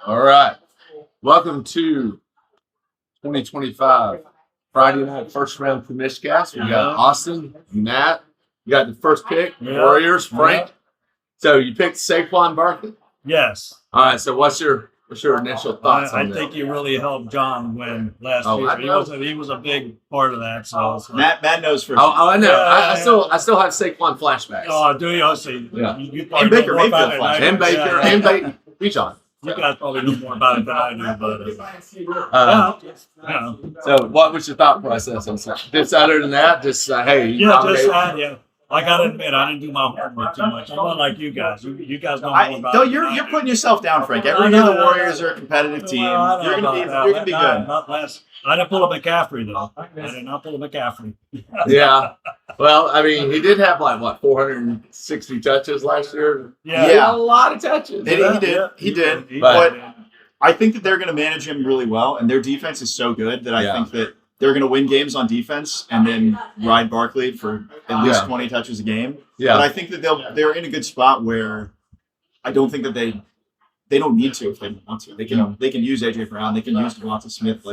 All right. Welcome to 2025 Friday night first round Commish We got Austin, Matt. You got the first pick, Warriors, Frank. So you picked Saquon Barkley? Yes. All right. So what's your initial thoughts on I that? think he really helped John win last year. He was a big part of that. So Matt knows for sure. Oh, I know. Yeah, I still have Saquon flashbacks. Oh, do you? I see. Yeah. You And Baker Mayfield flashbacks. And Baker and Baker. Be John. You guys probably know more about it than I do, but So what was your thought process on that? Just other than that, just hey, I gotta admit, I didn't do my homework too much. I'm not like you guys. You guys know more about it. You're putting yourself down, Frank. Every year the Warriors are a competitive team. You're gonna be good. Not last. I didn't pull a McCaffrey though. I did not pull a McCaffrey. Yeah. Well, I mean, he did have 460 touches last year. Yeah. He had a lot of touches. He did. But I think that they're going to manage him really well, and their defense is so good that I think that they're going to win games on defense and then ride Barkley for at least 20 touches a game. Yeah. But I think that they're in a good spot where I don't think that they don't need to if they want to. They can use AJ Brown. They can use Devonta Smith.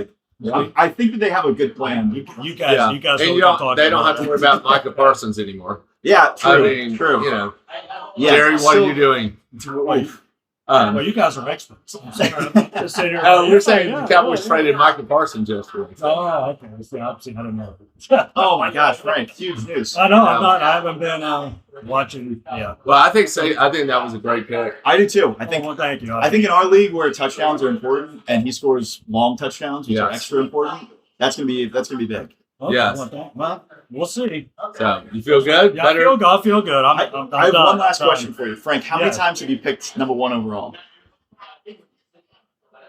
I think that they have a good plan. You guys. And they don't have to worry about Micah Parsons anymore. Yeah, true. I mean, true. You know, Yeah, Jerry, what are you doing? Well, you guys are experts. You're saying the Cowboys traded Micah Parsons yesterday. Oh, okay. I don't know. Oh my gosh, Frank! Huge news. I know. I haven't been watching. Yeah. Well, I think that was a great pick. I do too. I think. Well, thank you. I think in our league where touchdowns are important and he scores long touchdowns, which are extra important, that's gonna be big. Okay, Yes. Well, we'll see. So you feel good? Yeah, I feel good. I have one last question for you, Frank. How many times have you picked number one overall?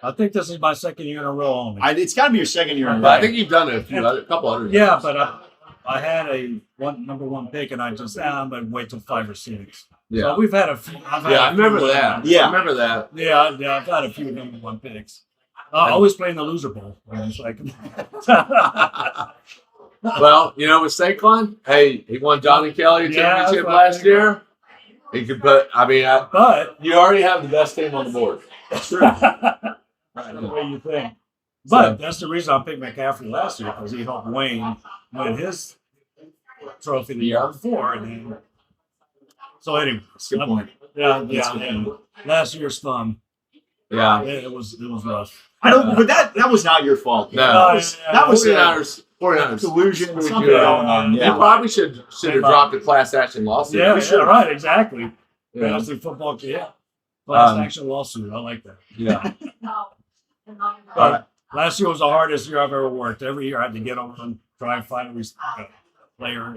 I think this is my second year in a row only. It's got to be your second year in a row. But I think you've done it a couple other times. Yeah, but I had a number one pick, and I just but wait till 5 or 6. Yeah. So we've had a few. I remember that. Yeah. I remember that. Yeah, I've had a few number one picks. Always playing the loser bowl. It's like. Well, with Saquon, hey, he won Johnny Kelly championship last year. He could put. But you already have the best team on the board. That's true. Right, the way you think. But that's the reason I picked McCaffrey last year, because he helped Wayne win his trophy the year before. So anyway, that's a good point. Yeah. Last year's fun. Yeah, it was rough. But that was not your fault. No, that was 49ers collusion. Something going on. Yeah. You probably should have dropped the class action lawsuit. Yeah, right, exactly. Fantasy football, class action lawsuit. I like that. Yeah. But last year was the hardest year I've ever worked. Every year I had to get on and try and find a player.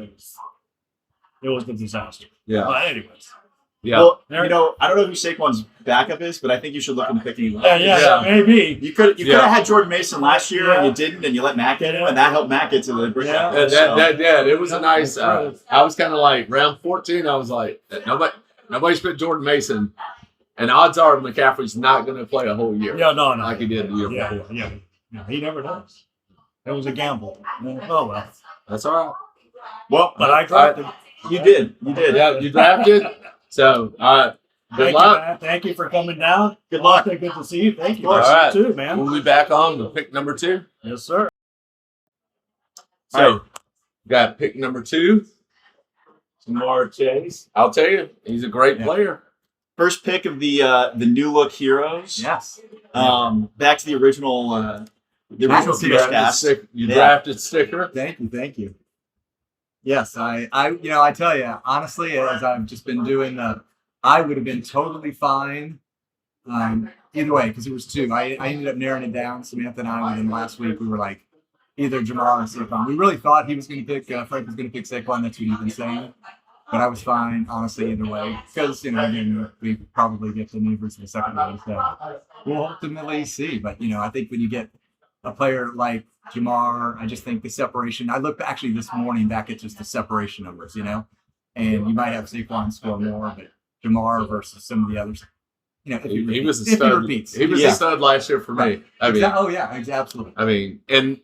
It was a disaster. Yeah. But anyways. Yeah. Well, I don't know who Saquon's backup is, but I think you should look into picking him. Yeah, maybe. You could have had Jordan Mason last year, and you didn't, and you let Matt get him, and that helped Matt get to the breakout. It was a nice. I was kind of like round 14. I was like, nobody's put Jordan Mason, and odds are McCaffrey's not going to play a whole year. Yeah, no, like he did the year before. Yeah, he never does. It was a gamble. Oh well, that's all right. Well, but I drafted. You did. Yeah, you drafted. So, good luck. Thank you for coming down. Good luck. Good to see you. Thank you. All right. You too, man. We'll be back on with pick number 2. Yes, sir. So, got pick number 2. Jamar Chase. I'll tell you, he's a great player. First pick of the new look heroes. Yes. Back to the original. You drafted Sticker. Thank you. Yes, I tell you honestly, as I've just been doing, I would have been totally fine either way, because it was 2. I ended up narrowing it down. Samantha and I, within last week, we were like either Jamar or Saquon. We really thought he was going to pick Frank was going to pick Saquon. That's what he'd been saying. But I was fine, honestly, either way, because again, we probably get the neighbors in the second round. So we'll ultimately see. But I think when you get a player like Jamar, I just think the separation. I looked actually this morning back at just the separation numbers, and you might have Saquon score more, but Jamar versus some of the others, he was a stud. He was a stud last year for me. Absolutely. I mean, and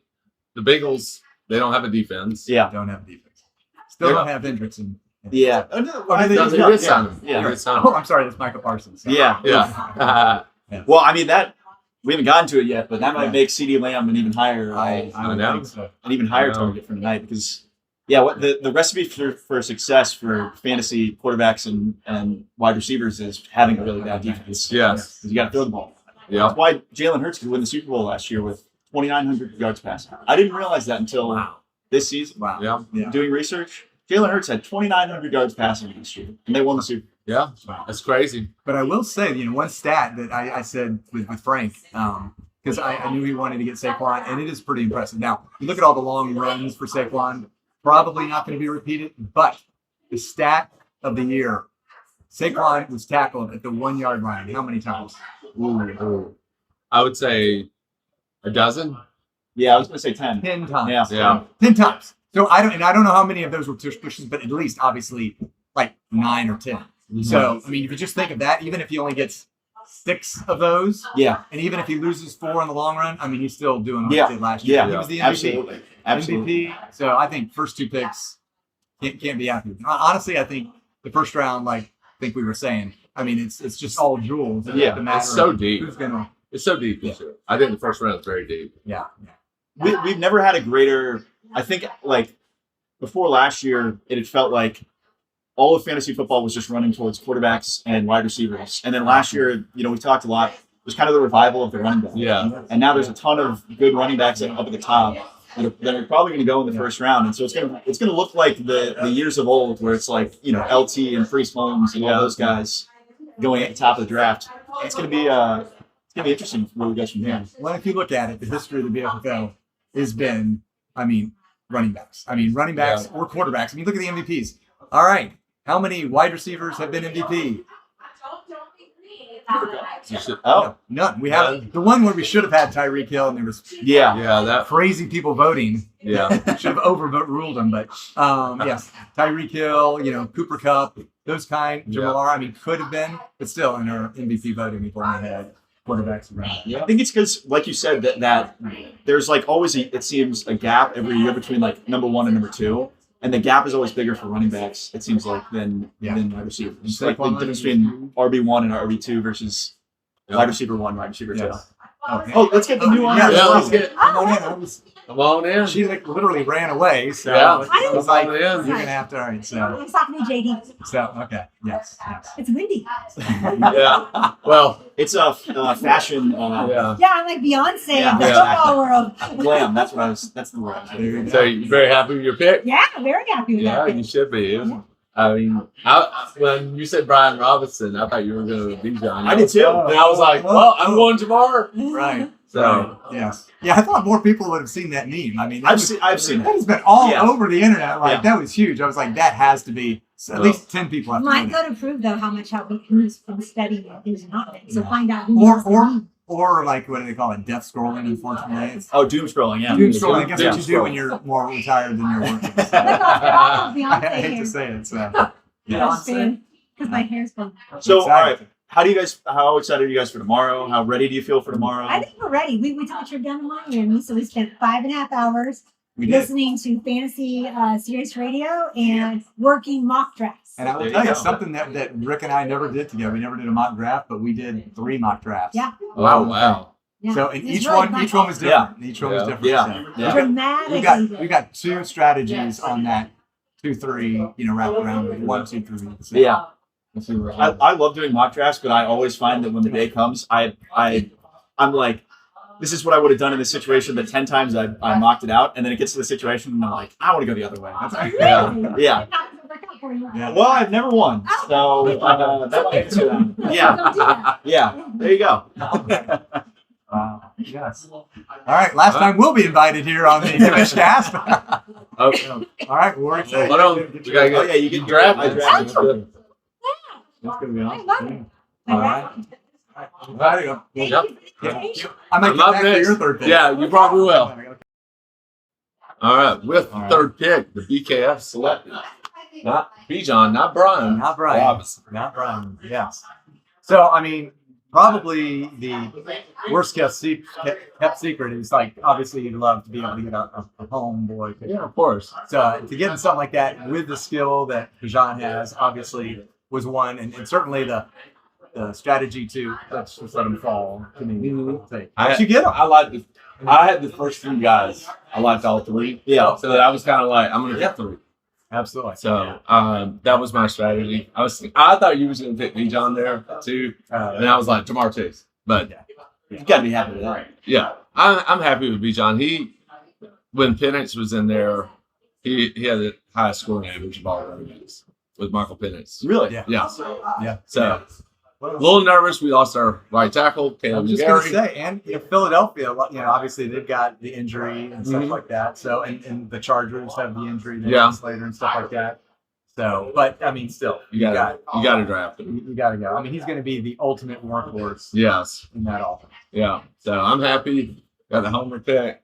the Bengals, they don't have a defense. Yeah, don't have defense. Still don't have Hendrickson. Yeah. They did sign him. Yeah. Oh, I'm sorry, that's Michael Parsons. Yeah. Yeah. Well, I mean that we haven't gotten to it yet, but that might Yeah. make CD Lamb an even higher, I would know. think so. an even higher I know. target for tonight because. Yeah, what the recipe for success for fantasy quarterbacks and wide receivers is having a really bad defense. Yes. Because you got to throw the ball. Yeah. That's why Jalen Hurts could win the Super Bowl last year with 2,900 yards passing. I didn't realize that until this season. Wow. Yeah. Yeah. Doing research, Jalen Hurts had 2,900 yards passing last year, and they won the Super Bowl. Yeah. That's crazy. But I will say, one stat that I said with Frank, because I knew he wanted to get Saquon, and it is pretty impressive. Now, you look at all the long runs for Saquon, probably not going to be repeated, but the stat of the year, Saquon was tackled at the 1 yard line. How many times? Ooh. I would say a dozen. Yeah, I was going to say 10. 10 times. Yeah. Yeah. 10 times. So I don't know how many of those were tush pushes, but at least obviously like 9 or 10. So I mean, if you just think of that, even if he only gets 6 of those, Yeah. and even if he loses 4 in the long run, I mean, he's still doing what Yeah. he did last year. Yeah. He was the MVP. Absolutely. Absolutely. MVP. So I think first 2 picks can't be happy. Honestly, I think the first round, like I think we were saying, I mean, it's just all jewels. Yeah, the matter It's so of deep. who's gonna. It's so deep this year. I think the first round is very deep. Yeah. We've never had a greater. I think like before last year, it had felt like all of fantasy football was just running towards quarterbacks and wide receivers. And then last year, we talked a lot. It was kind of the revival of the running back. Yeah. And now there's a ton of good running backs up at the top that are probably going to go in the first round. And so it's gonna look like the years of old where it's like LT and Priest Holmes and all those guys going at the top of the draft. It's gonna be interesting where we go from here. Well, if you look at it, the history of the BFFL has been, I mean, running backs. I mean, running backs or quarterbacks. I mean, look at the MVPs. All right. How many wide receivers have been MVP? You should- Oh, None. We have the one where we should have had Tyreek Hill, and there was yeah. Yeah. That. crazy people voting. Yeah. Should have overruled him, but yes, Tyreek Hill, Cooper Cup, those kind. Jamar, I mean, could have been, but still in our MVP voting, we've only had quarterbacks around. I think it's because, like you said, that there's like always it seems a gap every year between like number 1 and number 2, and the gap is always bigger for running backs. It seems like than wide receivers. It's like the difference between RB1 and RB2 versus wide receiver 1, wide receiver 2. Yes. Okay. Oh, let's get the new one. Yeah, Yeah, let's get. Come on in. I was- Come on in. She like literally ran away, so Yeah. I was like, Come on "You're in. gonna have to." All right, so I'm talking to JD. okay, yes. It's windy. Yeah. Well. It's a fashion Yeah. Yeah, I'm like Beyonce Yeah. in the Yeah. football world. glam. That's the word. There you go. So you're very happy with your pick? Yeah, I'm very happy with Yeah, that. you should be. I mean, when you said Brian Robinson, I thought you were going to be John. I did too. And I was like, well, I'm going tomorrow. Right. So, Right. Yes. Yeah, I thought more people would have seen that meme. I mean, that I've seen that it. has been all Yeah. over the internet. Like Yeah. that was huge. I was like, that has to be at least 10 people. Have to Might know that. go to prove though how much help who's been studying and who's not. So find out who Or knows the or meme. or like what do they call it? Death scrolling. Unfortunately, it's Oh, doom scrolling. Yeah. doom scrolling. I guess Yeah. what you do when you're more retired than you're working. Look off I Beyonce hate here. to say it. So. Because my hair's been. So, all right. Exactly. How excited are you guys for tomorrow? How ready do you feel for tomorrow? I think we're ready. We took a trip down to Miami, so we spent 5.5 hours We did. listening to fantasy Sirius radio and working mock drafts. And I will There tell you you go. something that Rick and I never did together. We never did a mock draft, but we did 3 mock drafts. Yeah. oh, wow. Yeah. So and It's each really one fun. was different. Each one was Yeah. different. Yeah. So. Yeah. Dramatically. We got 2 strategies on that 2-3, wrap around with 1, 2, 3. So Yeah. we'll see where it goes. I love doing mock drafts, but I always find that when the day comes, I'm like, this is what I would have done in this situation. That 10 times I mocked it out, and then it gets to the situation, and I'm like, I want to go the other way. Really? Yeah. Yeah. Well, I've never won, so that might answer that. Yeah, Don't do that. yeah. There you go. Yes. All right. Last time we'll be invited here on the Fishcast. Okay. All right. We're excited. Hold on. We got to get Oh yeah, you get drafted. I drafted. That's good. That's gonna be I awesome. love it. All right. There you go. Thank Yep. you. Thank you. I might I'm get up back to next. your third pick. Yeah, you probably will. Okay. All right. With the All right. third pick, the BKF selected. Not Bijan, not Brian. Not Brian. Robinson. Not Brian. Yes. So I mean, probably the worst kept secret is like obviously you'd love to be able to get a homeboy pick. Yeah, of course. So to get in something like that with the skill that Bijan has, obviously was one, and certainly the the strategy to let's just let him fall. To me, Mhm. once you get him, I had the first 3 guys. I liked all 3. Yeah. So that I was kind of like, I'm gonna get 3. absolutely. So that was my strategy. I thought you was gonna pick me John there too, and I was like Jamar Chase. But You got to be happy with that. yeah, I'm happy with B. John. When Penix was in there, he had the highest scoring average of all running backs with Michael Penix. Really? Yeah. Yeah. So a little nervous. We lost our right tackle, I'm Caleb just going to McGarry. say, and Philadelphia, obviously they've got the injury and stuff Mhm. like that. So, and the Chargers have the injury, Yeah. Slater and stuff like that. So, but I mean, still, You got to draft him. you got to go. I mean, he's going to be the ultimate workhorse Yes. in that offense. Yeah. So I'm happy. Got the homer pick.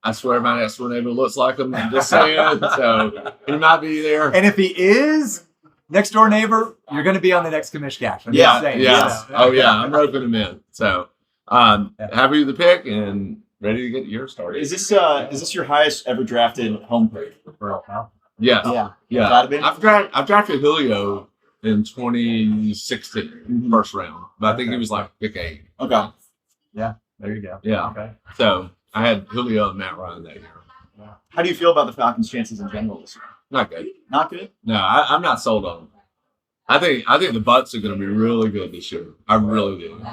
I swear my next door neighbor looks like him. I'm just saying. So he might be there. And if he is next door neighbor, you're going to be on the next commish cash. I'm Yeah, just saying. Yeah. So- Oh yeah. I'm roping him in. So happy with the pick and ready to get your started. Is this your highest ever drafted home pick? Yes. Yeah. Yeah. Gotta be. I've drafted Julio in 2016, first round, but I think he was like pick 8. Okay. There you go. Yeah. Okay. So I had Julio and Matt Ryan that year. How do you feel about the Falcons' chances in general this year? Not good. Not good. No, I'm not sold on them. I think the Bucks are going to be really good this year. I really do.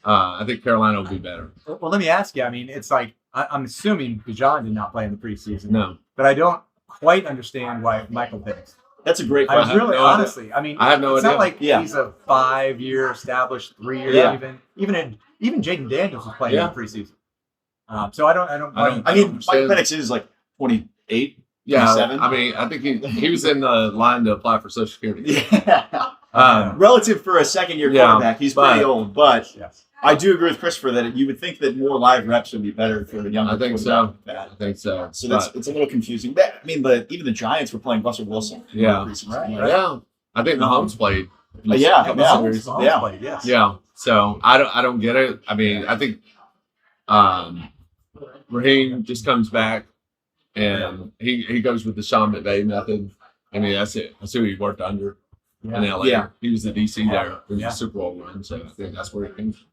I think Carolina will be better. Well, let me ask you. I mean, it's like I'm assuming Bijan did not play in the preseason, No, but I don't quite understand why Michael Penix. That's a great I question. really, no idea. honestly, I mean, I have no it's idea. not like Yeah. he's a 5-year established, 3-year Yeah. even Jaden Daniels was playing Yeah. in the preseason. So I don't. I don't- I mean, understand. Mike Penix is like 28. yeah. 27? I mean, I think he was in the line to apply for Social Security. Yeah. Relative for a second-year Yeah, quarterback, he's pretty but- old. But Yes. I do agree with Christopher that you would think that more live reps would be better for a younger I think quarterback so. like I think so. that. So that's But, it's a little confusing. I mean, even the Giants were playing Russell Wilson. in Yeah. the preseason, Right. right? yeah. I think Mahomes played. Yeah, a couple yeah. series. Mahomes Yeah. played, yes. Yeah. So I don't get it. I mean, I think Raheem just comes back and he goes with the Sean McVay method. I mean, that's it. That's who he worked under in LA. Yeah. He was the DC there in Yeah. the Super Bowl run. So I think that's where he came from.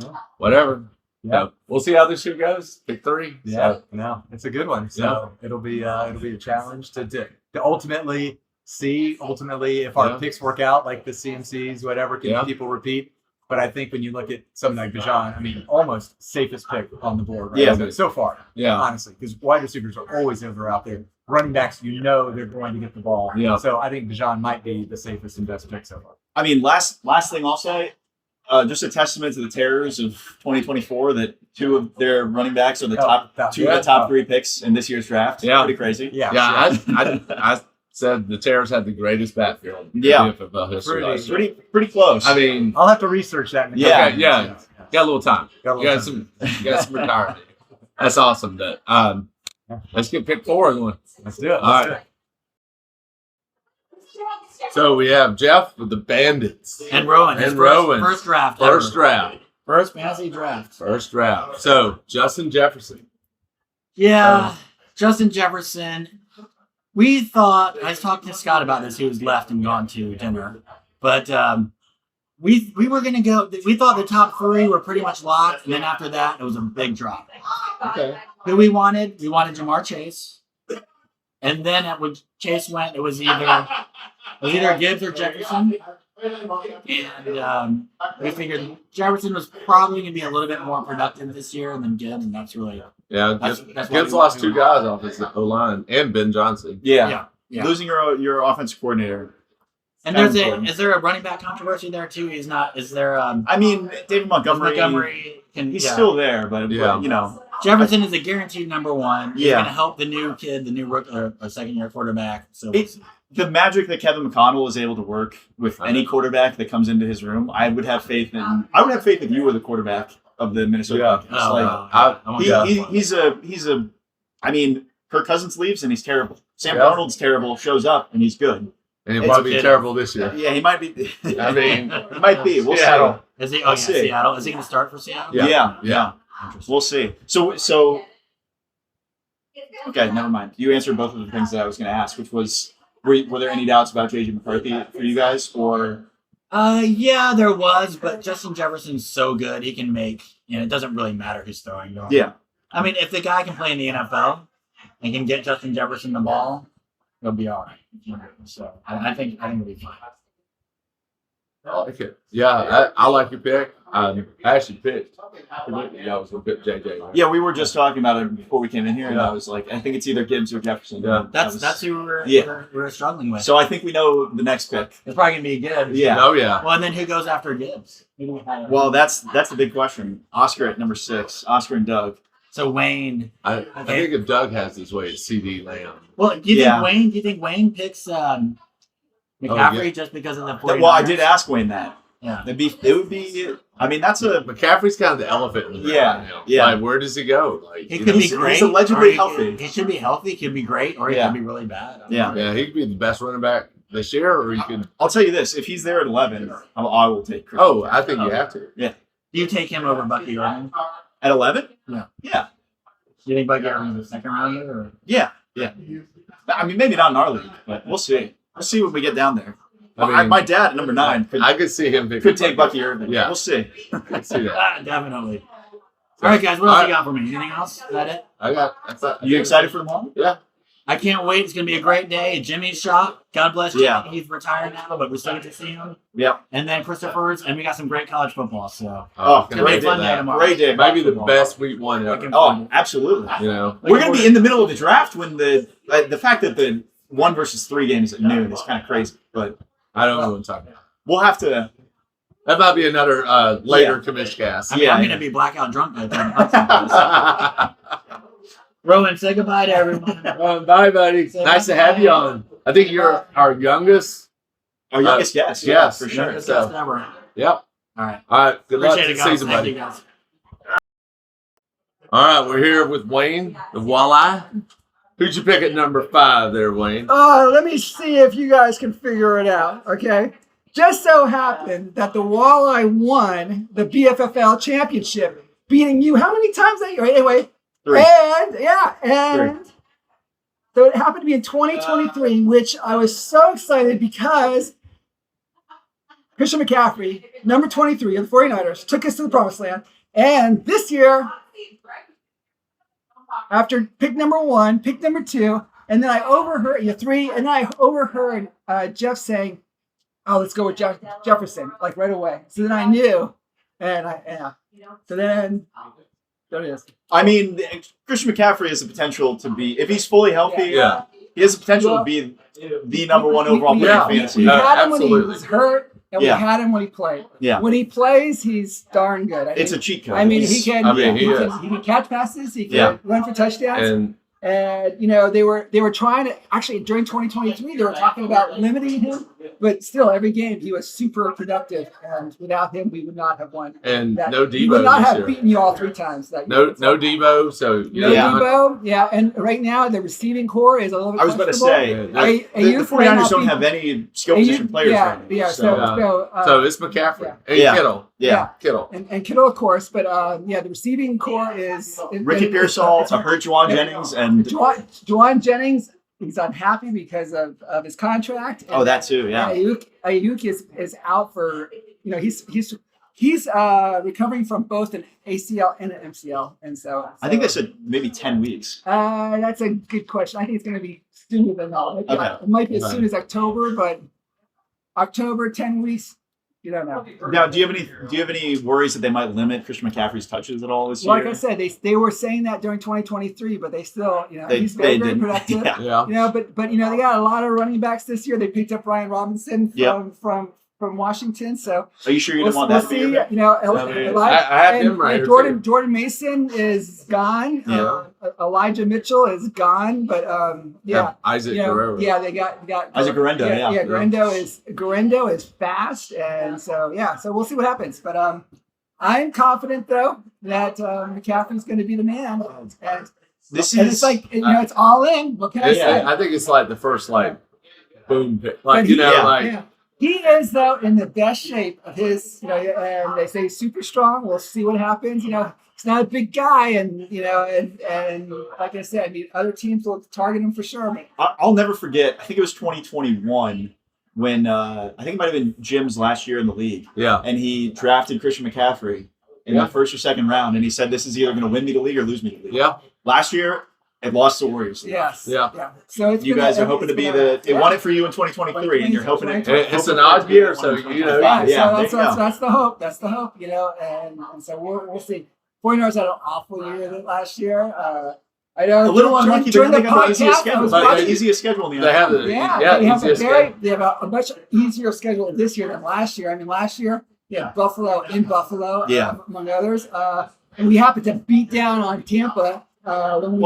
Yeah. Whatever. Yeah. So we'll see how this year goes. Pick 3. Yeah, So, no, it's a good one. So it'll be a challenge to ultimately see if our Yeah. picks work out, like the CMCs, whatever. Can Yeah. people repeat? But I think when you look at something like Bijan, I mean, almost safest pick on the board, right? Yeah. So far, yeah. honestly, because wide receivers are always out there. Running backs, they're going to get the ball. Yeah. So I think Bijan might be the safest and best pick so far. I mean, last thing I'll say, just a testament to the Terrors of 2024 that 2 of their running backs are the two of the top 3 picks in this year's draft. Yeah. Pretty crazy. Yeah. Yeah. I said the Terrors had the greatest backfield in Yeah. NFL history last year. Pretty close. I mean, I'll have to research that. In the Yeah. coming Yeah. years. got a little time. Got a You little time. got some retirement. That's awesome. That let's get pick 4 and 1. Let's do it. All Let's right. So we have Jeff with the Bandits. And Rowan. his And Rowan. First draft. First ever. draft. First fantasy draft. First draft. So Justin Jefferson. Yeah. Justin Jefferson. We thought, I was talking to Scott about this, who's left and gone to dinner. But we were going to go, we thought the top 3 were pretty much locked. And then after that, it was a big drop. Okay. Who we wanted Jamar Chase. And then when Chase went, it was either Gibbs or Jefferson. And we figured Jefferson was probably going to be a little bit more productive this year than Gibbs, and that's really Yeah, That's Gibbs what we lost want. 2 guys off his O-line and Ben Johnson. yeah. yeah. Losing your offensive coordinator. And Kind of is important. there a running back controversy there too? Is there I mean, David Montgomery. Montgomery can He's yeah. still there, but Yeah. you know, Jefferson is a guaranteed number 1. He's Yeah. going to help the new kid, the new rookie, or second-year quarterback. So It's the magic that Kevin McConnell is able to work with any quarterback that comes into his room. I would have faith if you were the quarterback of the Minnesota Yeah. Vikings. Oh, Like, no. I want that. he's a. I mean, Kirk Cousins leaves and he's terrible. Sam Yeah. Darnold's terrible. Shows up and he's good. And he'll It's probably be okay. terrible this year. Yeah, he might be. I mean, he might be. We'll Seattle. is he? Let's see. Seattle. Is he going to start for Seattle? see. Yeah. Yeah. Interesting. We'll see. So. Okay, never mind. You answered both of the things that I was going to ask, which was, were there any doubts about JJ McCarthy for you guys, or Yeah, there was, but Justin Jefferson's so good he can make. It doesn't really matter who's throwing to him. Yeah. I mean, if the guy can play in the NFL and can get Justin Jefferson the ball, he'll be all right. So I think he'll be fine. I like it. Yeah, I like your pick. I actually picked. Yeah, I was gonna pick JJ. Yeah, we were just talking about it before we came in here, and Yeah. I was like, I think it's either Gibbs or Jefferson. Yeah. That's who Yeah. we're struggling with. So I think we know the next pick. It's probably gonna be Gibbs. Yeah. Oh yeah. Well, and then who goes after Gibbs? Well, that's the big question. Oscar at number 6. Oscar and Doug. So Wayne. I think if Doug has his way, it's CD Lamb. Well, do you Yeah. think Wayne picks McCaffrey yeah. just because of the 49ers? Well, I did ask Wayne that. Yeah. It would be. I mean, that's a. McCaffrey's kind of the elephant in the room. Yeah, Right now. yeah. Like, where does he go? Like, He you could know, be he's great. allegedly or he healthy. He should be healthy. Could be great, or he Yeah. could be really bad. Yeah. Yeah, he could be the best running back this year, or he could. I'll tell you this: if he's there at 11, I will take. Chris. Oh, I think you have to. Do you take him over Bucky Irving? At 11? Yeah. Yeah. Do you think Bucky Irving's a second rounder? Or? Yeah. Yeah. I mean, maybe not in our league, but we'll see. We'll see when we get down there. I mean, My dad at number 9 I could see him could take Bucky Irving. Yeah. We'll see. I could see that. Definitely. All right, guys. What else you got for me? Anything else? Is that it? I got. That's that. You excited for tomorrow? Yeah. I can't wait. It's gonna be a great day. Jimmy's shot. God bless Jimmy. Yeah. He's retired now, but we still get to see him. Yep. And then Christopher's, and we got some great college football. So Oh, it's gonna be a great fun day. day tomorrow. Great day. Maybe the best week one ever. Oh, absolutely. You know. We're going to be in the middle of the draft when the fact that the 1 versus 3 game is at noon is kind of crazy, but I don't know what I'm talking about. we'll have to. That might be another later commish cast. I mean, Yeah, I'm yeah. gonna be blackout drunk by the time Hudson does. Rowan, say goodbye to everyone. Bye, buddy. Say Nice to have you on. I think you're our youngest. Our youngest guest. yes, for sure. Youngest So- guest ever. Yep. All right. All right. Good luck Appreciate to it, the guys. season, Thank buddy. you, guys. All right, we're here with Wayne, the Walleye. Who'd you pick at number 5 there, Wayne? Let me see if you guys can figure it out. Okay. Just so happened that the Walleye won the BFFL championship, beating you how many times that year? Anyway, 3. and so it happened to be in 2023, which I was so excited because Christian McCaffrey, number 23 of the 49ers, took us to the promised land. And this year, after pick number 1, pick number 2, and then I overheard 3, and then I overheard Jeff saying, "Oh, let's go with Jefferson," like right away. So then I knew, So then there it is. I mean, Christian McCaffrey has the potential to be, if he's fully healthy, Yeah. he has the potential to be the number 1 overall player Yeah. in fantasy. We had him when he absolutely. was hurt, and Yeah. we had him when he played. Yeah. When he plays, he's darn good. It's a cheat code. I mean, he can. I mean, he, he can is. he can catch passes. He can Yeah. run for touchdowns. And And they were trying to actually during 2023 they were talking about limiting him, but still every game he was super productive, and without him we would not have won. no We would Debo not this have year. beaten you all 3 times. That No year. Debo. So you No know, Yeah. Debo, yeah, and right now the receiving core is a little bit. I was about to questionable. say, Yeah. the Ayuk may 49ers not don't be- have any skill Ayuk- position players yeah, right now. yeah. So, so it's McCaffrey and Yeah. Kittle. yeah. Kittle. and Kittle, of course, but the receiving core is Ricky Pearsall, I heard Juwan Jennings, and Juwan Jennings. He's unhappy because of his contract. oh, that too, yeah. Ayuk is out for he's recovering from both an ACL and an MCL, and so I think they said maybe 10 weeks. that's a good question. I think it's going to be sooner than that. Okay. It might be as Right. soon as October, but October 10 weeks. You don't know. Now, do you have any worries that they might limit Christian McCaffrey's touches at all this year? Like I said, they were saying that during 2023, but they still They- he's very, they very didn't. productive. Yeah. Yeah. But they got a lot of running backs this year. They picked up Ryan Robinson Yep. from Washington. So Are you sure you didn't want we'll that to be see. your pick? I have him right here, too. Jordan Mason is gone. Yeah. Elijah Mitchell is gone. But Isaac Guerrero. yeah, they got Isaac Guerendo, yeah. Guerendo is fast, and so we'll see what happens. But I'm confident though that McCaffrey's going to be the man. And This and is it's like it's all in. What can I say? I think it's like the first boom pick. But he- yeah. He is though in the best shape of his, and they say he's super strong. We'll see what happens. He's not a big guy, and and like I said, I mean, other teams will target him for sure. But I'll never forget. I think it was 2021 when I think it might have been Jim's last year in the league, Yeah. and he drafted Christian McCaffrey in Yeah. the first or second round, and he said this is either going to win me the league or lose me the league. Yeah. Last year, it lost the Warriors. Yes. Yeah. So it's You been guys a- are hoping to it's be been they a- won it for you in 2023, and you're hoping it. It's an odd year, so, you know, Yeah, Yeah, so there you go. that's the hope. That's the hope, you know, and so we'll see. 49ers had an awful year last year. I know A little unlucky, but during they the have the easiest podcast, I schedule. was But They have watching. the easiest schedule in the They have NFL. the Yeah, they have easiest schedule. they have a much easier schedule this year than last year. I mean, last year they had Buffalo in Buffalo, Yeah. among others, and we happened to beat down on Tampa. When we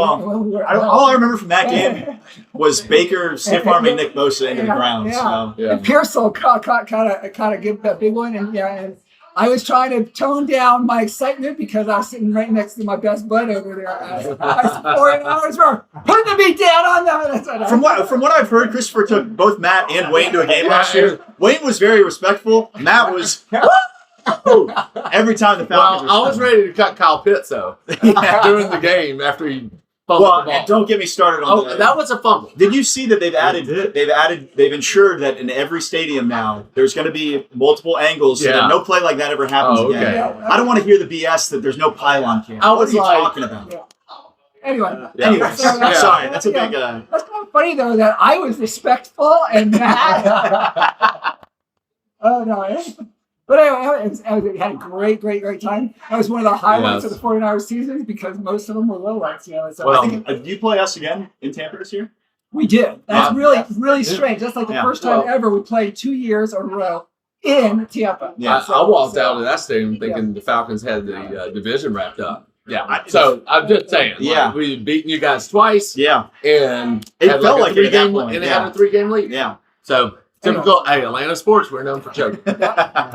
were All I remember from that game was Baker stiff arming Nick Bosa into the ground. Yeah. So. Yeah. And Pearsall kind of give that big one, and I was trying to tone down my excitement because I was sitting right next to my best bud over there. I was 4 hours for putting the beat down on them. From what I've heard, Christopher took both Matt and Wayne to a game last year. Wayne was very respectful. Matt was every time the Falcons. Well, I was ready to cut Kyle Pitts though during the game after he fumbled Well, the ball. and don't get me started on Oh, that was a fumble. Did you see that they've ensured that in every stadium now there's going to be multiple angles so Yeah. that no play like that ever happens Oh, again. okay. Yeah. I don't want to hear the BS that there's no pylon cam. I What was are you like- talking about? Anyway, Yeah. Anyways, Yeah. sorry, that's a big. that's kind of funny though that I was respectful and mad. Oh no! But anyway, I had a great time. That was one of the highlights Yes. of the 49ers seasons because most of them were lowlights. You know, so Well, I think, do you play us again in Tampa this year? we did. That's Yeah. really strange. That's like the Yeah. first time Well- ever we played 2 years in a row in Tampa. Yeah. I walked out of that stadium thinking the Falcons had the division wrapped up. Yeah. So I'm just saying, Yeah. like, we've beaten you guys twice, Yeah. and It had felt a like it at that 3-game, point, and it yeah. had a 3-game lead. Yeah. So typical. Hey, Atlanta sports, we're known for choking.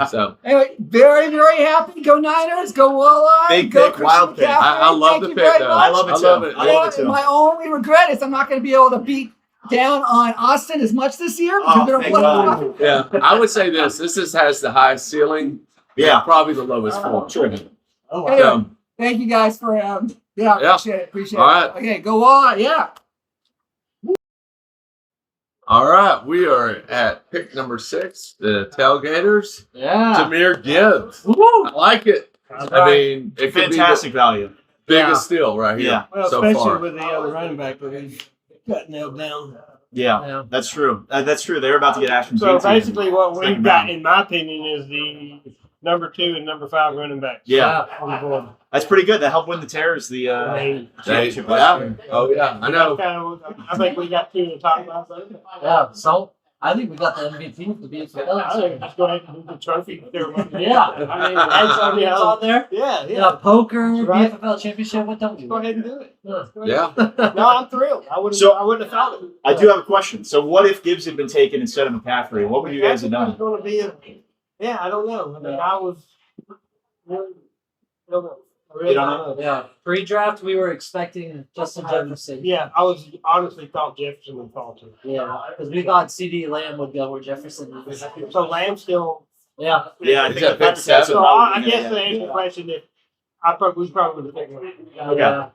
So Anyway, very happy. Go Niners. Go Walleye. Big go pick, wild Christian pick. McCaffrey. I love Thank the you pick, very though. much. I love it too. love it. I love it too. My only regret is I'm not going to be able to beat down on Austin as much this year because Oh, they're thank playing. God. yeah, I would say this has the highest ceiling, Yeah. probably the lowest floor. Sure. Anyway, So, thank you guys for Yeah. appreciate All it. right. Okay, go on. Yeah. all right, we are at pick number 6, the Tailgaters. Yeah. Jameer Gibbs. Woo! I like it. I mean, it could Fantastic value. be the biggest steal right here Yeah. Well, so especially far. with the other running back that we got nailed down. Yeah. Yeah. That's true. That's true. They're about to get Ashton So Jeanty. basically, what we've Second got, round. in my opinion, is the number 2 and number 5 running backs. Yeah. On the board. That's pretty good. That helped win the Terrors the I mean, championship last year. Oh yeah, I know. I think we got 2 in the top 5. Yeah. So I think we got the MVP to be I think just go ahead and do the trophy. Yeah. I mean, it's on there. Yeah, Yeah, poker, Right. BFFL championship. What don't you? Go ahead and do it. Yeah. No, I'm thrilled. I wouldn't have thought it. I do have a question. So, what if Gibbs had been taken instead of McCaffrey? What would you guys have done? Going to be I don't know. I mean, I was. I don't know. I really You don't don't know. Yeah. Pre-draft, we were expecting Justin Jefferson. Yeah, I was honestly thought Jefferson would fall to. Yeah, because we thought CD Lamb would go where Jefferson is. So Lamb still. Yeah. Yeah, I Is think that the Patrick pick 7? Stetson So probably I win it, guess yeah. to answer the question, we probably would have picked Lamb. Yeah.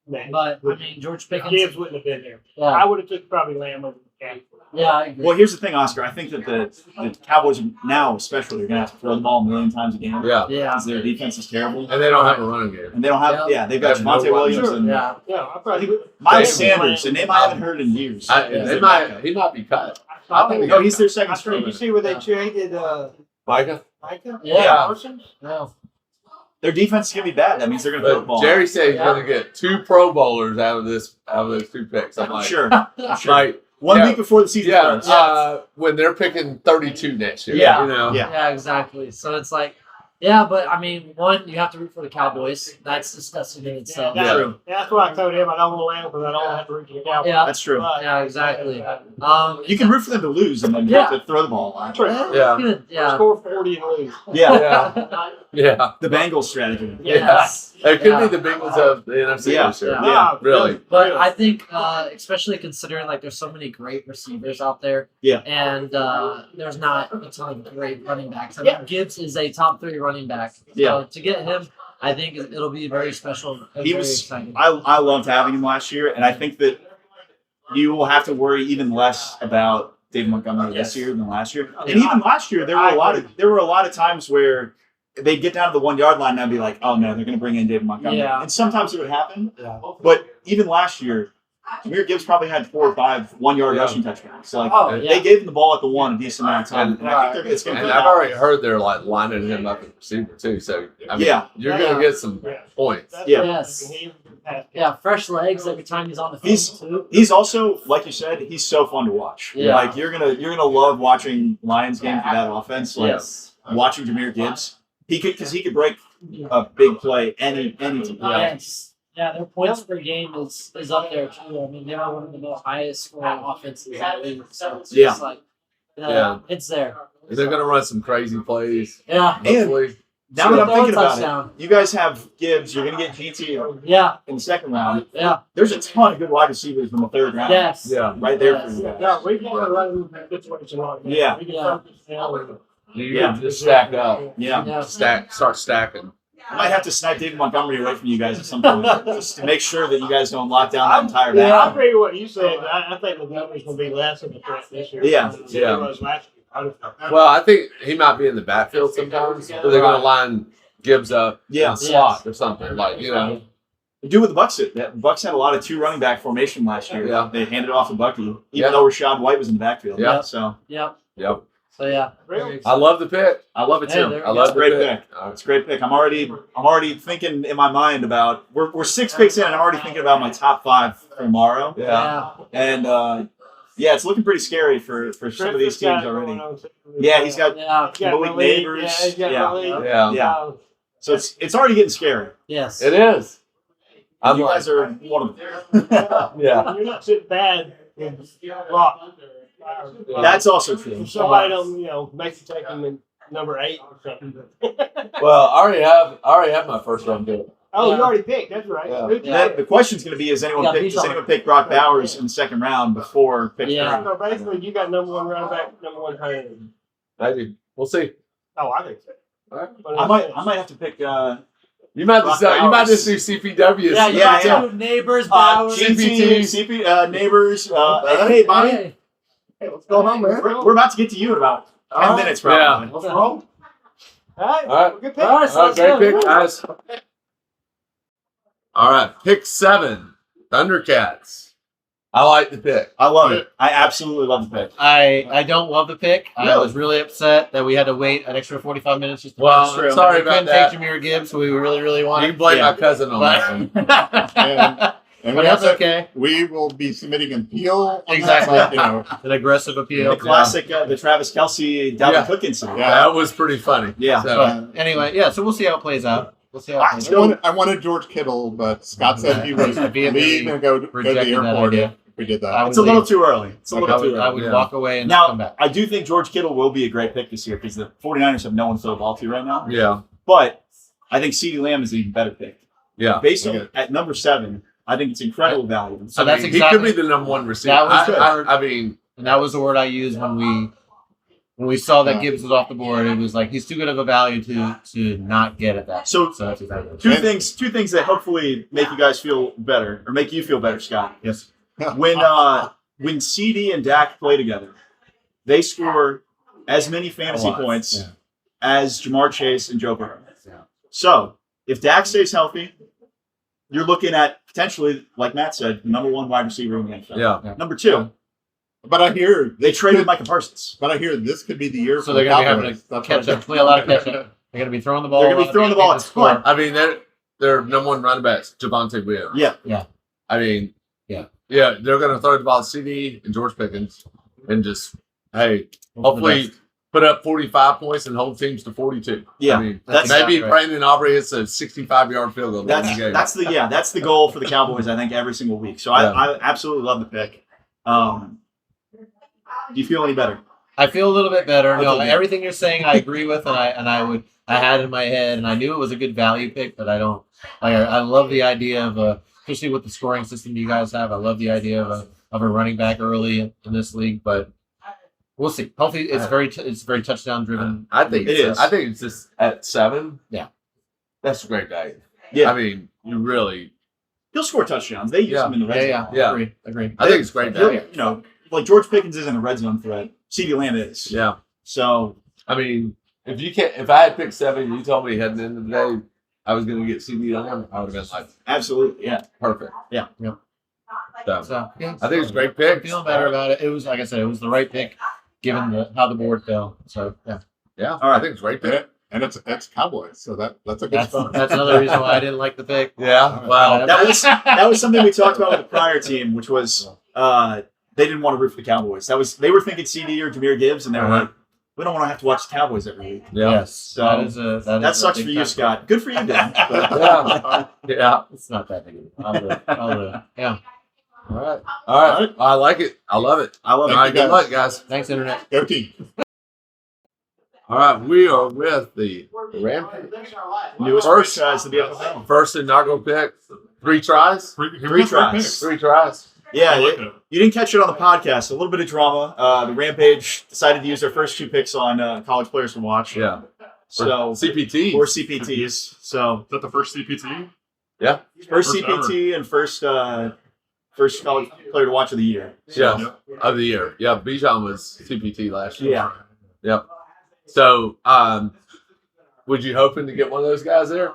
Man, But I mean, George Pickens. Gibbs wouldn't have been there. Yeah. I would have took probably Lamb over McCaffrey. Yeah. I agree. Well, here's the thing, Oscar. I think that the Cowboys now, especially, are going to have to throw the ball a million times a game. Yeah. Yeah. Because their defense is terrible. And they don't have a running game. And they don't have, they've got They have no Javonte Williams weapons. and Yeah. Yeah, I probably would. Miles Lamb. Sanders, a name I haven't heard in years. He might be cut. I think No, he's their second Did string. you see where they traded Micah. Micah? Yeah. Parsons? No. Their defense is going to be bad. That means they're going to throw the But ball. Jerry said he's Yeah. going to get 2 Pro Bowlers out of those 2 picks. I'm I'm like, sure. like, One Yeah. week before the season yeah, starts. when they're picking 32 next year. Yeah. You know? Yeah. Yeah, exactly. So it's like, yeah, but I mean, one, you have to root for the Cowboys. That's disgusting in itself. That's, True. that's what I told him. I don't want Lamb because I don't have to reach the Cowboys. Yeah. That's true. But- Yeah, exactly. You can root for them to lose and then Yeah. have to throw the ball a lot. True. Yeah. Good. Yeah. Score 40 and lose. Yeah. Yeah. The Bengals strategy. Yes. It could Yeah. be the Bengals of the NFC Yeah. this year. Yeah. Nah, Really. But I think, especially considering like there's so many great receivers out there, Yeah. and there's not a ton of great running backs. I mean, Gibbs is a top 3 running back. Yeah. So to get him, I think it'll be very special. And He very was. exciting. I loved having him last year, and I think that you will have to worry even less about David Montgomery this year than last year. And even last year, there were a lot of times where they'd get down to the 1 yard line and I'd be like, oh no, they're going to bring in David Montgomery. Yeah. And sometimes it would happen. Yeah. But even last year, Jahmyr Gibbs probably had 4 or 5 1-yard rushing touchdowns. So Oh, they gave him the ball at the 1 a decent amount of time. And I think it's going to And be I've already heard they're like lining him up at receiver too. So I mean, Yeah. you're gonna get some points. Yeah. Yes. Yeah, fresh legs every time he's on the field too. He's also, like you said, he's so fun to watch. Yeah. Like you're gonna love watching Lions game for that offense. Like Yes. watching Jahmyr Gibbs. He could break a big play any time. Yes. Yeah, their points per game is up there too. I mean, they are one of the most highest scoring offenses in the league. So it's just like, it's there. They're gonna run some crazy plays. Yeah. Hopefully. Now that I'm Throw a thinking about touchdown. it, you guys have Gibbs. You're gonna get GT Yeah. in the second round. Yeah. There's a ton of good wide receivers in the third round. Yes. Yeah. Right there Yes. for you guys. Yeah, we can run that situation on. Yeah. We can focus You can just stack up. Yeah. Yeah. Start stacking. I might have to snipe David Montgomery away from you guys at some point, just to make sure that you guys don't lock down that entire back. Yeah. I agree with what you said. I think Montgomery's going to be less of a threat this year. Yeah. than he was last year. Well, I think he might be in the backfield sometimes, but they're gonna line Gibbs up in a slot or something. Like, you know. Do what the Bucs did. The Bucs had a lot of 2 running back formation last year. Yeah. They handed it off to Bucky, even though Rashad White was in the backfield. Yeah. So Yep. Yep. So yeah. I love the pick. I love it too. Hey, I love It's a great the pick. It's a great pick. I'm already thinking in my mind about we're 6 picks in, and I'm already thinking about my top 5 tomorrow. Yeah. And it's looking pretty scary for some of these teams already. Yeah, he's got Malik Neighbors. Yeah. So it's already getting scary. Yes. It is. I'm You like, guys are one of them. yeah. You're not sitting bad in block. That's also true. If somebody don't, makes you take him in number 8 or something. Well, I already have my first round pick. Oh, you already picked. That's right. Yeah. Good job. The question's going to be: does anyone pick Brock Bowers in the second round before pick 3? So basically, you got number 1 running back, number 1 tight end. Maybe. We'll see. Oh, I think so. All right. But I might have to pick. You might Brock just do CPWs. Yeah. Neighbors, Bowers. CP, Neighbors. Hey, Bonnie. hey, what's going on, man? We're about to get to you in about 10 minutes, probably. What's wrong? All right. All right. Good pick. All right, All right, sounds great good. pick, guys. All right, pick 7, Thundercats. I like the pick. I love it. I absolutely love the pick. I don't love the pick. I Really? was really upset that we had to wait an extra 45 minutes just to Well, finish through. sorry We about couldn't that. take Jahmyr Gibbs, so we really You wanted. can blame Yeah. my cousin on that one. And But we have that's to, okay. we will be submitting an appeal. on Exactly. that, you know. An aggressive appeal. The classic, the Travis Kelce, Dalvin Yeah. Cook incident. Yeah. That was pretty funny. Yeah. So, But anyway, yeah. So we'll see how it plays out. We'll see how it plays out. I wanted George Kittle, but Scott said he was Vehemently leaving and go to the rejected that airport idea. if we did that. I would It's a little leave. too early. It's a I little too would, I early. would Yeah. walk away and come Now, back. I do think George Kittle will be a great pick this year because the 49ers have no one to throw the ball to right now. yeah. But I think CeeDee Lamb is an even better pick. Yeah. Based on at number 7, I think it's incredible value. So I that's mean, exactly- he could be the number 1 receiver. That was good. I mean, And that was the word I used when we saw that Yeah. Gibbs was off the board. It was like he's too good of a value to not get at that. So that's exactly it. two things that hopefully make you guys feel better or make you feel better, Scott. Yes. When CD and Dak play together, they score as many fantasy lot. points Yeah. as Jamar Chase and Joe Burrow. Yeah. So if Dak stays healthy, you're looking at potentially, like Matt said, the number 1 wide receiver in the NFL. yeah. Number 2, But I hear they traded Micah Parsons. But I hear this could be the year So for they're the gonna be Cowboys. having to That's catch what- up, play a lot of catch up. They're gonna be throwing the ball. They're gonna be a lot. throwing the ball a ton. I mean, their number 1 running back is Javonte Williams. Yeah. I mean, Yeah. they're going to throw the ball to CD and George Pickens and just, hey, the hopefully put up 45 points and hold teams to 42. Yeah. I mean, That's maybe exactly right. Brandon Aubrey hits a 65-yard field goal. to win the game. That's the goal for the Cowboys, I think, every single week. So Yeah. I absolutely love the pick. Do you feel any better? I feel a little bit better. No, Okay. everything you're saying I agree with, and I had in my head, and I knew it was a good value pick, but I don't. I love the idea of especially with the scoring system you guys have. I love the idea of a running back early in this league, but we'll see. Hopefully, it's very touchdown driven. I think It is. I think it's just at 7. Yeah. That's a great value. Yeah. I mean, you really. He'll score touchdowns. They use him in the red zone. Yeah. Agree. I think it's great He'll, value. like George Pickens isn't a red zone threat. CeeDee Lamb is. Yeah. So I mean, if I had picked 7, you told me heading into the day I was going to get CD Lamb, I would have been like, absolutely, yeah, perfect. Yeah. So, Yeah. I think it's a great pick. I'm feeling better about it. It was, like I said, it was the right pick given how the board fell. So, yeah. Yeah, All right. I think it's a great pick. And it's Cowboys, so that's a good That's spot. another reason why I didn't like the pick. Yeah, well, that was something we talked about with the prior team, which was they didn't want to root for the Cowboys. They were thinking CD or Jahmyr Gibbs, and they were like, we don't want to have to watch the Cowboys every week. yeah. Yes. So that sucks for you, Scott. Good for you, Dan. Yeah. It's not that big. I'll live. Yeah. All right. I like it. I love it. I love All it. right, good luck, guys. Thanks, Internet. Go team. All right, we are with the Rampage. Newest First- franchise to the FFL. First inaugural pick. 3 tries. Three tries. 3 tries. Yeah, you didn't catch it on the podcast. A little bit of drama. The Rampage decided to use their first 2 picks on college players to watch. Yeah. So CPT. or CPTs. So Is that the first CPT? Yeah. first First CPT and first college player to watch of the year. Yeah. Yep. Of the year. Yeah. Bijan was CPT last year. Yeah. Yep. So, would you hoping to get one of those guys there?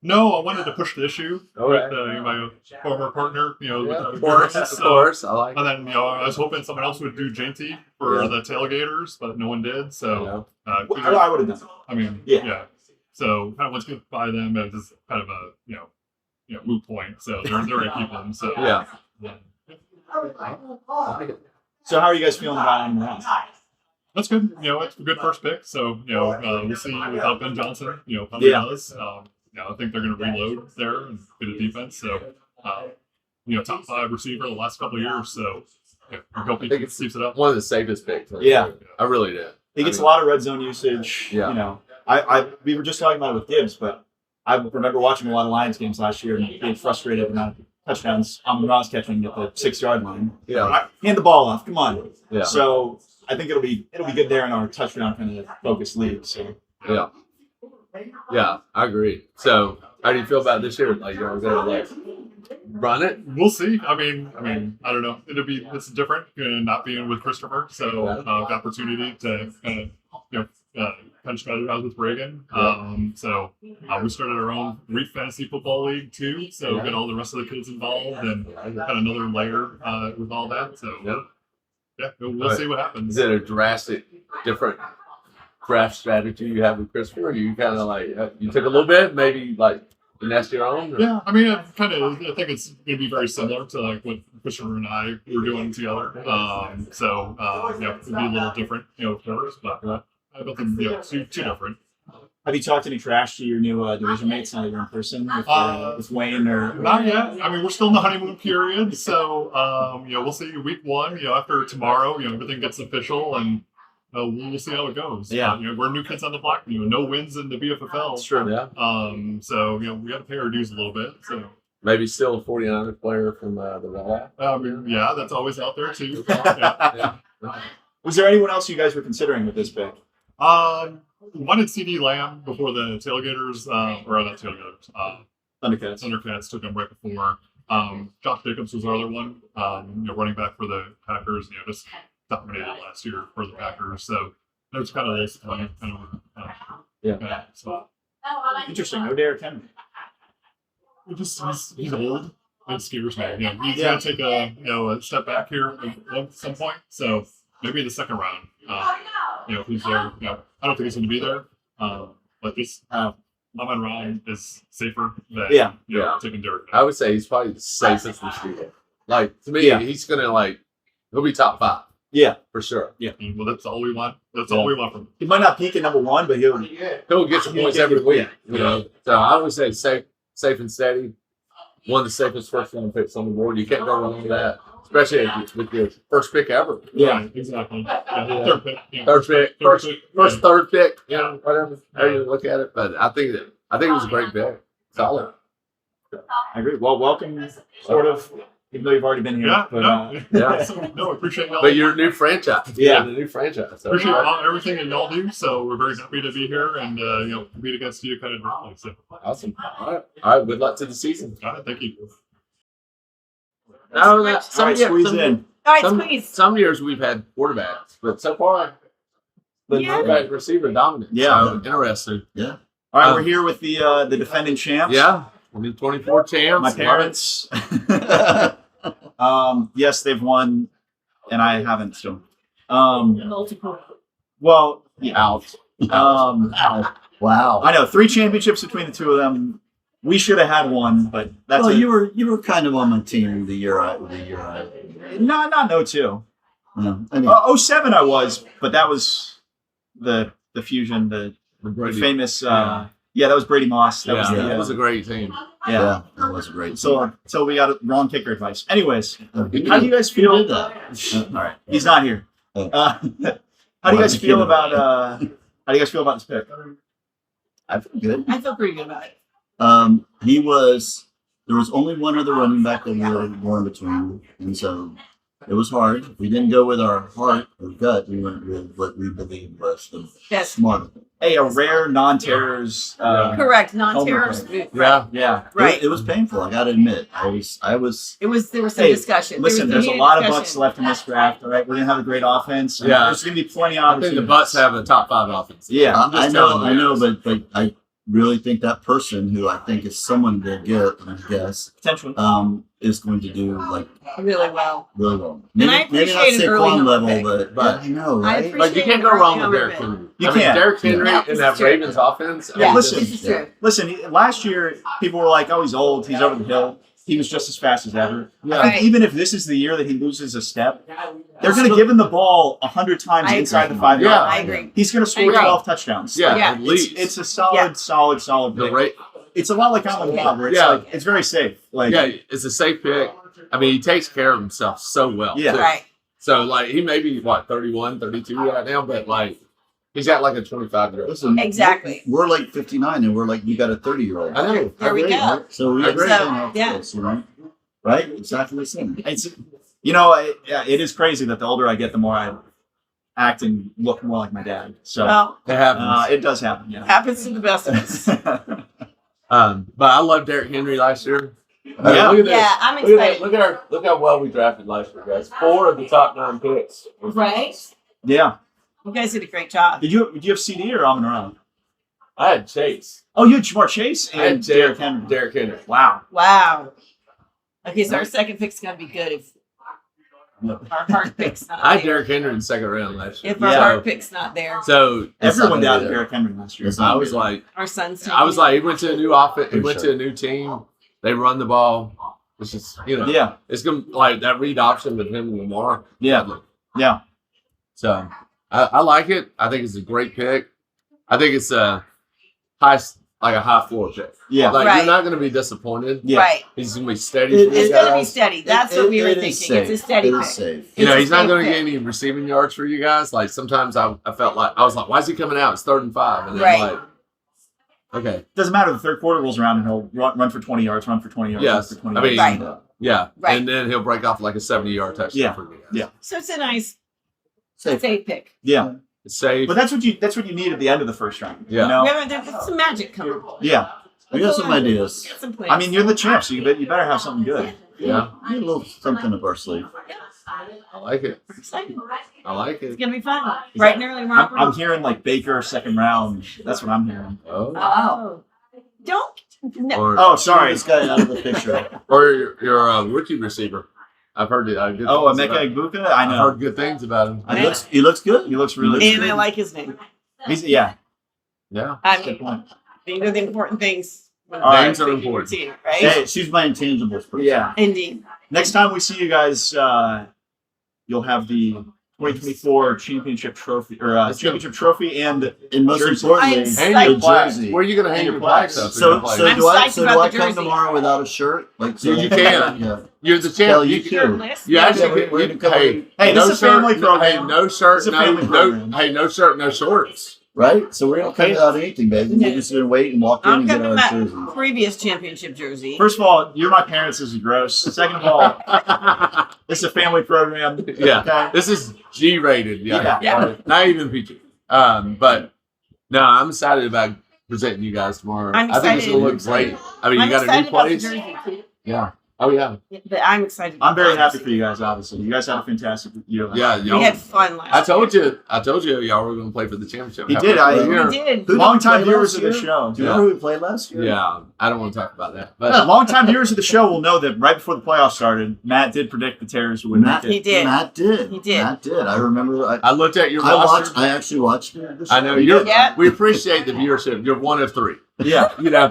No, I wanted to push the issue Okay. with my former partner. Yeah, with of the course. Girls, Of so- course. I like it. And then I was hoping someone else would do Janty for Yeah. the tailgaters, but no one did. So Well, I would have done it. I mean, Yeah. yeah. So kind of went to buy them as just kind of a moot point. So they're gonna keep them. So Yeah. So how are you guys feeling about him now? that's good. It's a good first pick. So we'll see without Ben Johnson. How he Yeah. does. I think they're gonna reload there and get a defense. So top 5 receiver the last couple of years. So I hope he think it's keeps it up. One of the safest picks. Yeah. I really did. He gets a lot of red zone usage. Yeah. You know, we were just talking about it with Gibbs, but I remember watching a lot of Lions games last year and being frustrated about touchdowns Amon Ra's catching at the 6-yard line. Yeah. Hand the ball off. Come on. Yeah. So I think it'll be good there in our touchdown kind of focused league. So Yeah. Yeah, I agree. So, how do you feel about this year? Like, you're going to run it? We'll see. I mean, I don't know. It's different, not being with Christopher. So the opportunity to kind of strategize with Reagan. So we started our own Reef Fantasy Football League too. So get all the rest of the kids involved and kind of another layer with all that. So we'll see what happens. Is it a drastic different draft strategy you have with Christopher? Or you kind of you took a little bit, maybe finesse your own? Or? Yeah, I mean, I think it's going to be very similar to what Christopher and I were doing together. So it'll be a little different, of course, but I don't think too different. have you talked any trash to your new division mates now that you're in person with Wayne or? Not yet. I mean, we're still in the honeymoon period, so we'll see week 1. After tomorrow, everything gets official and. We'll see how it goes. Yeah. We're new kids on the block. No wins in the BFFL. That's true. Yeah. So we got to pay our dues a little bit. So Maybe still a 49er player from the Raw. yeah, that's always out there too. Yeah. Was there anyone else you guys were considering with this pick? Wanted CD Lamb before the tailgaters, or not tailgaters. Thundercats. Thundercats took him right before. Josh Jacobs was our other one. Running back for the Packers. Just dominated last year for the Packers. So that was kind of this spot. Interesting. No Derrick Henry. He's old. It scares me. He's gonna take a step back here at some point. So maybe the second round. If he's there, I don't think he's gonna be there. But this Amon Ra is safer than taking Derrick. I would say he's probably the safest receiver. To me, he's going to he'll be top 5. Yeah, for sure. Yeah. Well, that's all we want. That's all we want from him. He might not peak at number 1, but he'll get some points every week. So I would say safe and steady. One of the safest first round picks on the board. You can't go wrong with that, especially with your first pick ever. Yeah, exactly. Third pick. Third pick. Whatever how you look at it. But I think it was a great pick. Solid. I agree. Well, welcome. Sort of. Even though you've already been here. No, appreciate y'all. But you're a new franchise. Yeah. You're a new franchise. So. Appreciate everything that y'all do. So we're very happy to be here and compete against you kind of directly. So Awesome. All right. Good luck to the season. got it. Thank you. All right, squeeze in. All right, some, squeeze. some years we've had quarterbacks, but so far the Yeah. quarterback receiver dominant. Yeah. So, interesting. All right, we're here with the defending champs. Yeah. 2024 champs. My parents. Yes, they've won, and I haven't still. Multiple. Well, yeah. Out. Wow. I know 3 championships between the two of them. We should have had one, but that's Well, it. you were kind of on my team the year I. Not 02. No, anyway. 07 I was, but that was the fusion, the famous. Yeah, that was Brady Moss. That was the. That was a great team. Yeah, that was great. So we got wrong kicker advice. Anyways, how do did- you guys feel? who did that? All right, he's not here. Oh. How do you guys feel about? How do you guys feel about this pick? I feel good. I feel pretty good about it. There was only one other running back that we were going between, and so it was hard. We didn't go with our heart or gut. We went with what we believed was the Yes. smarter thing. Hey, a rare non-terrorist. Correct. Non-terrorist. Yeah, yeah. Right. It was painful. I got to admit. I was. There was some Hey, discussion. Listen, there was there's a heated lot of discussion. bucks left in this draft. All right, we're gonna have a great offense. and Yeah. there's gonna be plenty of I think the opportunities. Bucks have a top 5 offense. Yeah, I'm just I know. telling I you. know. But I really think that person who I think is someone to get, I guess, potentially. is going to do like Really well. really well. And I Maybe not appreciate an early Saquon number level, pick. but I know, I right? But you can't go wrong with Derrick Henry. You I mean, can't. Derrick Henry Yeah, in this that is true. Ravens offense. I Yeah, mean, listen. this is true. Listen, last year people were like, "Oh, he's old. He's over the hill." He was just as fast as ever. Yeah. I think Right. even if this is the year that he loses a step, they're going to give him the ball 100 times I inside agree. the 5 Yeah. yard I line. agree. He's going to score agree. 12 touchdowns. Yeah, Yeah. at least. It's a solid, Yeah. solid the pick. rate. It's a lot like Alvin Kamara, where it's Yeah. like it's very safe. Like Yeah, it's a safe pick. I mean, he takes care of himself so well. Yeah. too. Right. So, like, he may be, 31, 32 right now, but, like, he's got, like, a 25-year-old. Listen, Exactly. We're like 59, and we're like we got a 30-year-old. I know. There we go. So we I agree. understand how Yeah. it feels, you know? Right? Exactly the same. it's, you know, it is crazy that the older I get, the more I act and look more like my dad. So Well, It happens. it does happen. Yeah. happens to the best of us. But I love Derrick Henry last year. Yeah. Look at this. Yeah, I'm Look at excited. that. Look how well we drafted last year, guys. 4 of the top 9 picks. Right? Yeah. You guys did a great job. Did you have CD or Amon Ra? I had Chase. Oh, you had Jamar Chase I had and Derrick Henry. Derrick Henry. Wow. Wow. Okay, so our second pick's gonna be good if our hard pick's not I had there. Derrick Henry in the second round last year. If our Yeah. hard pick's not there, So Everyone not doubted gonna be Derrick Henry last year. It's not I was like, our son's I was taking like, he went to a new offense. He For went sure. to a new team. They run the ball. It's just, Yeah. it's gonna like that read option with him and Lamar. Yeah. Yeah. So I like it. I think it's a great pick. I think it's a high floor pick. Yeah. Like Right. you're not gonna be disappointed. Yeah. right. He's gonna be steady. It- for you It's gonna be guys. steady. That's what we were It is thinking. It's a safe. steady It pick. is safe. You know, It's a he's not safe going to pick. get any receiving yards for you guys. Like sometimes I felt like I was like, why is he coming out? It's 3rd and 5, and then Right. like, okay, Doesn't matter. The third quarter rolls around and he'll run for 20 yards, run for 20 yards. Yes. Run for 20 I mean, yards. Right. yeah, Right. and then he'll break off like a 70-yard touchdown Yeah. for you guys. Yeah. So it's a nice Safe. safe pick. Yeah. It's safe. But that's what you need at the end of the first round. Yeah. You know? Remember, there's some magic coming. Yeah. We got some ideas. Get some plans. I mean, you're the champ, so you better have something good. Yeah, We had a little something up our sleeve. I like it. Excited. I like It's it. gonna be fun. Bright and early, Robert. I'm hearing like Baker second round. That's what I'm hearing. Oh, Oh. Don't. No. or Oh, sorry. This guy out of the picture. or your rookie receiver. I've heard it. Good Oh, things about Emeka him. Egbuka. I I've know. heard good things about him. He looks good. He looks really And good. I like his name. He's yeah. Yeah, I Good mean, point. these are the important things. when All right. names are picking your important. team, right? Hey, She's my intangibles person. Yeah. Indeed. Next time we see you guys, you'll have the 2024 championship trophy and And most Jersey. importantly, I'm Hang Like- your plaques. jersey. Where are you going to hang And your your plaques plaques. up? So, in your so place? do I? psyched So about do I the come jersey. tomorrow without a shirt? Like so You can. Yeah. You're the Hell, champ. you You too. List? You actually Yeah, we're can. gonna Hey, Hey, no this is a shirt, family no- program. Hey, no shirt, It's a no, family no. program. Hey, no shirt, no shorts. Right. So we're gonna come without anything, baby. Yeah. We're just gonna wait and walk in I'm and get coming our back. jersey. Previous championship jersey. First of all, you're my parents. This is gross. Second of all, this is a family program. Yeah. Okay. This is G-rated. Yeah. Yeah. Not even PG. But no, I'm excited about presenting you guys tomorrow. I'm I think it's excited. gonna look great. I mean, I'm you got a excited new about the place. jersey too. Yeah. Oh yeah. But I'm excited. I'm very happy for you guys. Obviously, you guys had a fantastic year. Yeah, We had fun last I told you y'all were going to play for the championship. He did. We did. Long-time Who did viewers play of the last show. Do you remember who we played last year? Yeah, I don't want to talk about that. But Long-time viewers of the show will know that right before the playoffs started, Matt did predict the Terriers would Matt, make it. He did. Matt did. He did. Matt did. I remember. I looked at your I roster. actually watched the show. I know you're. Yeah. We appreciate the viewership. You're one of 3. Yeah. You know.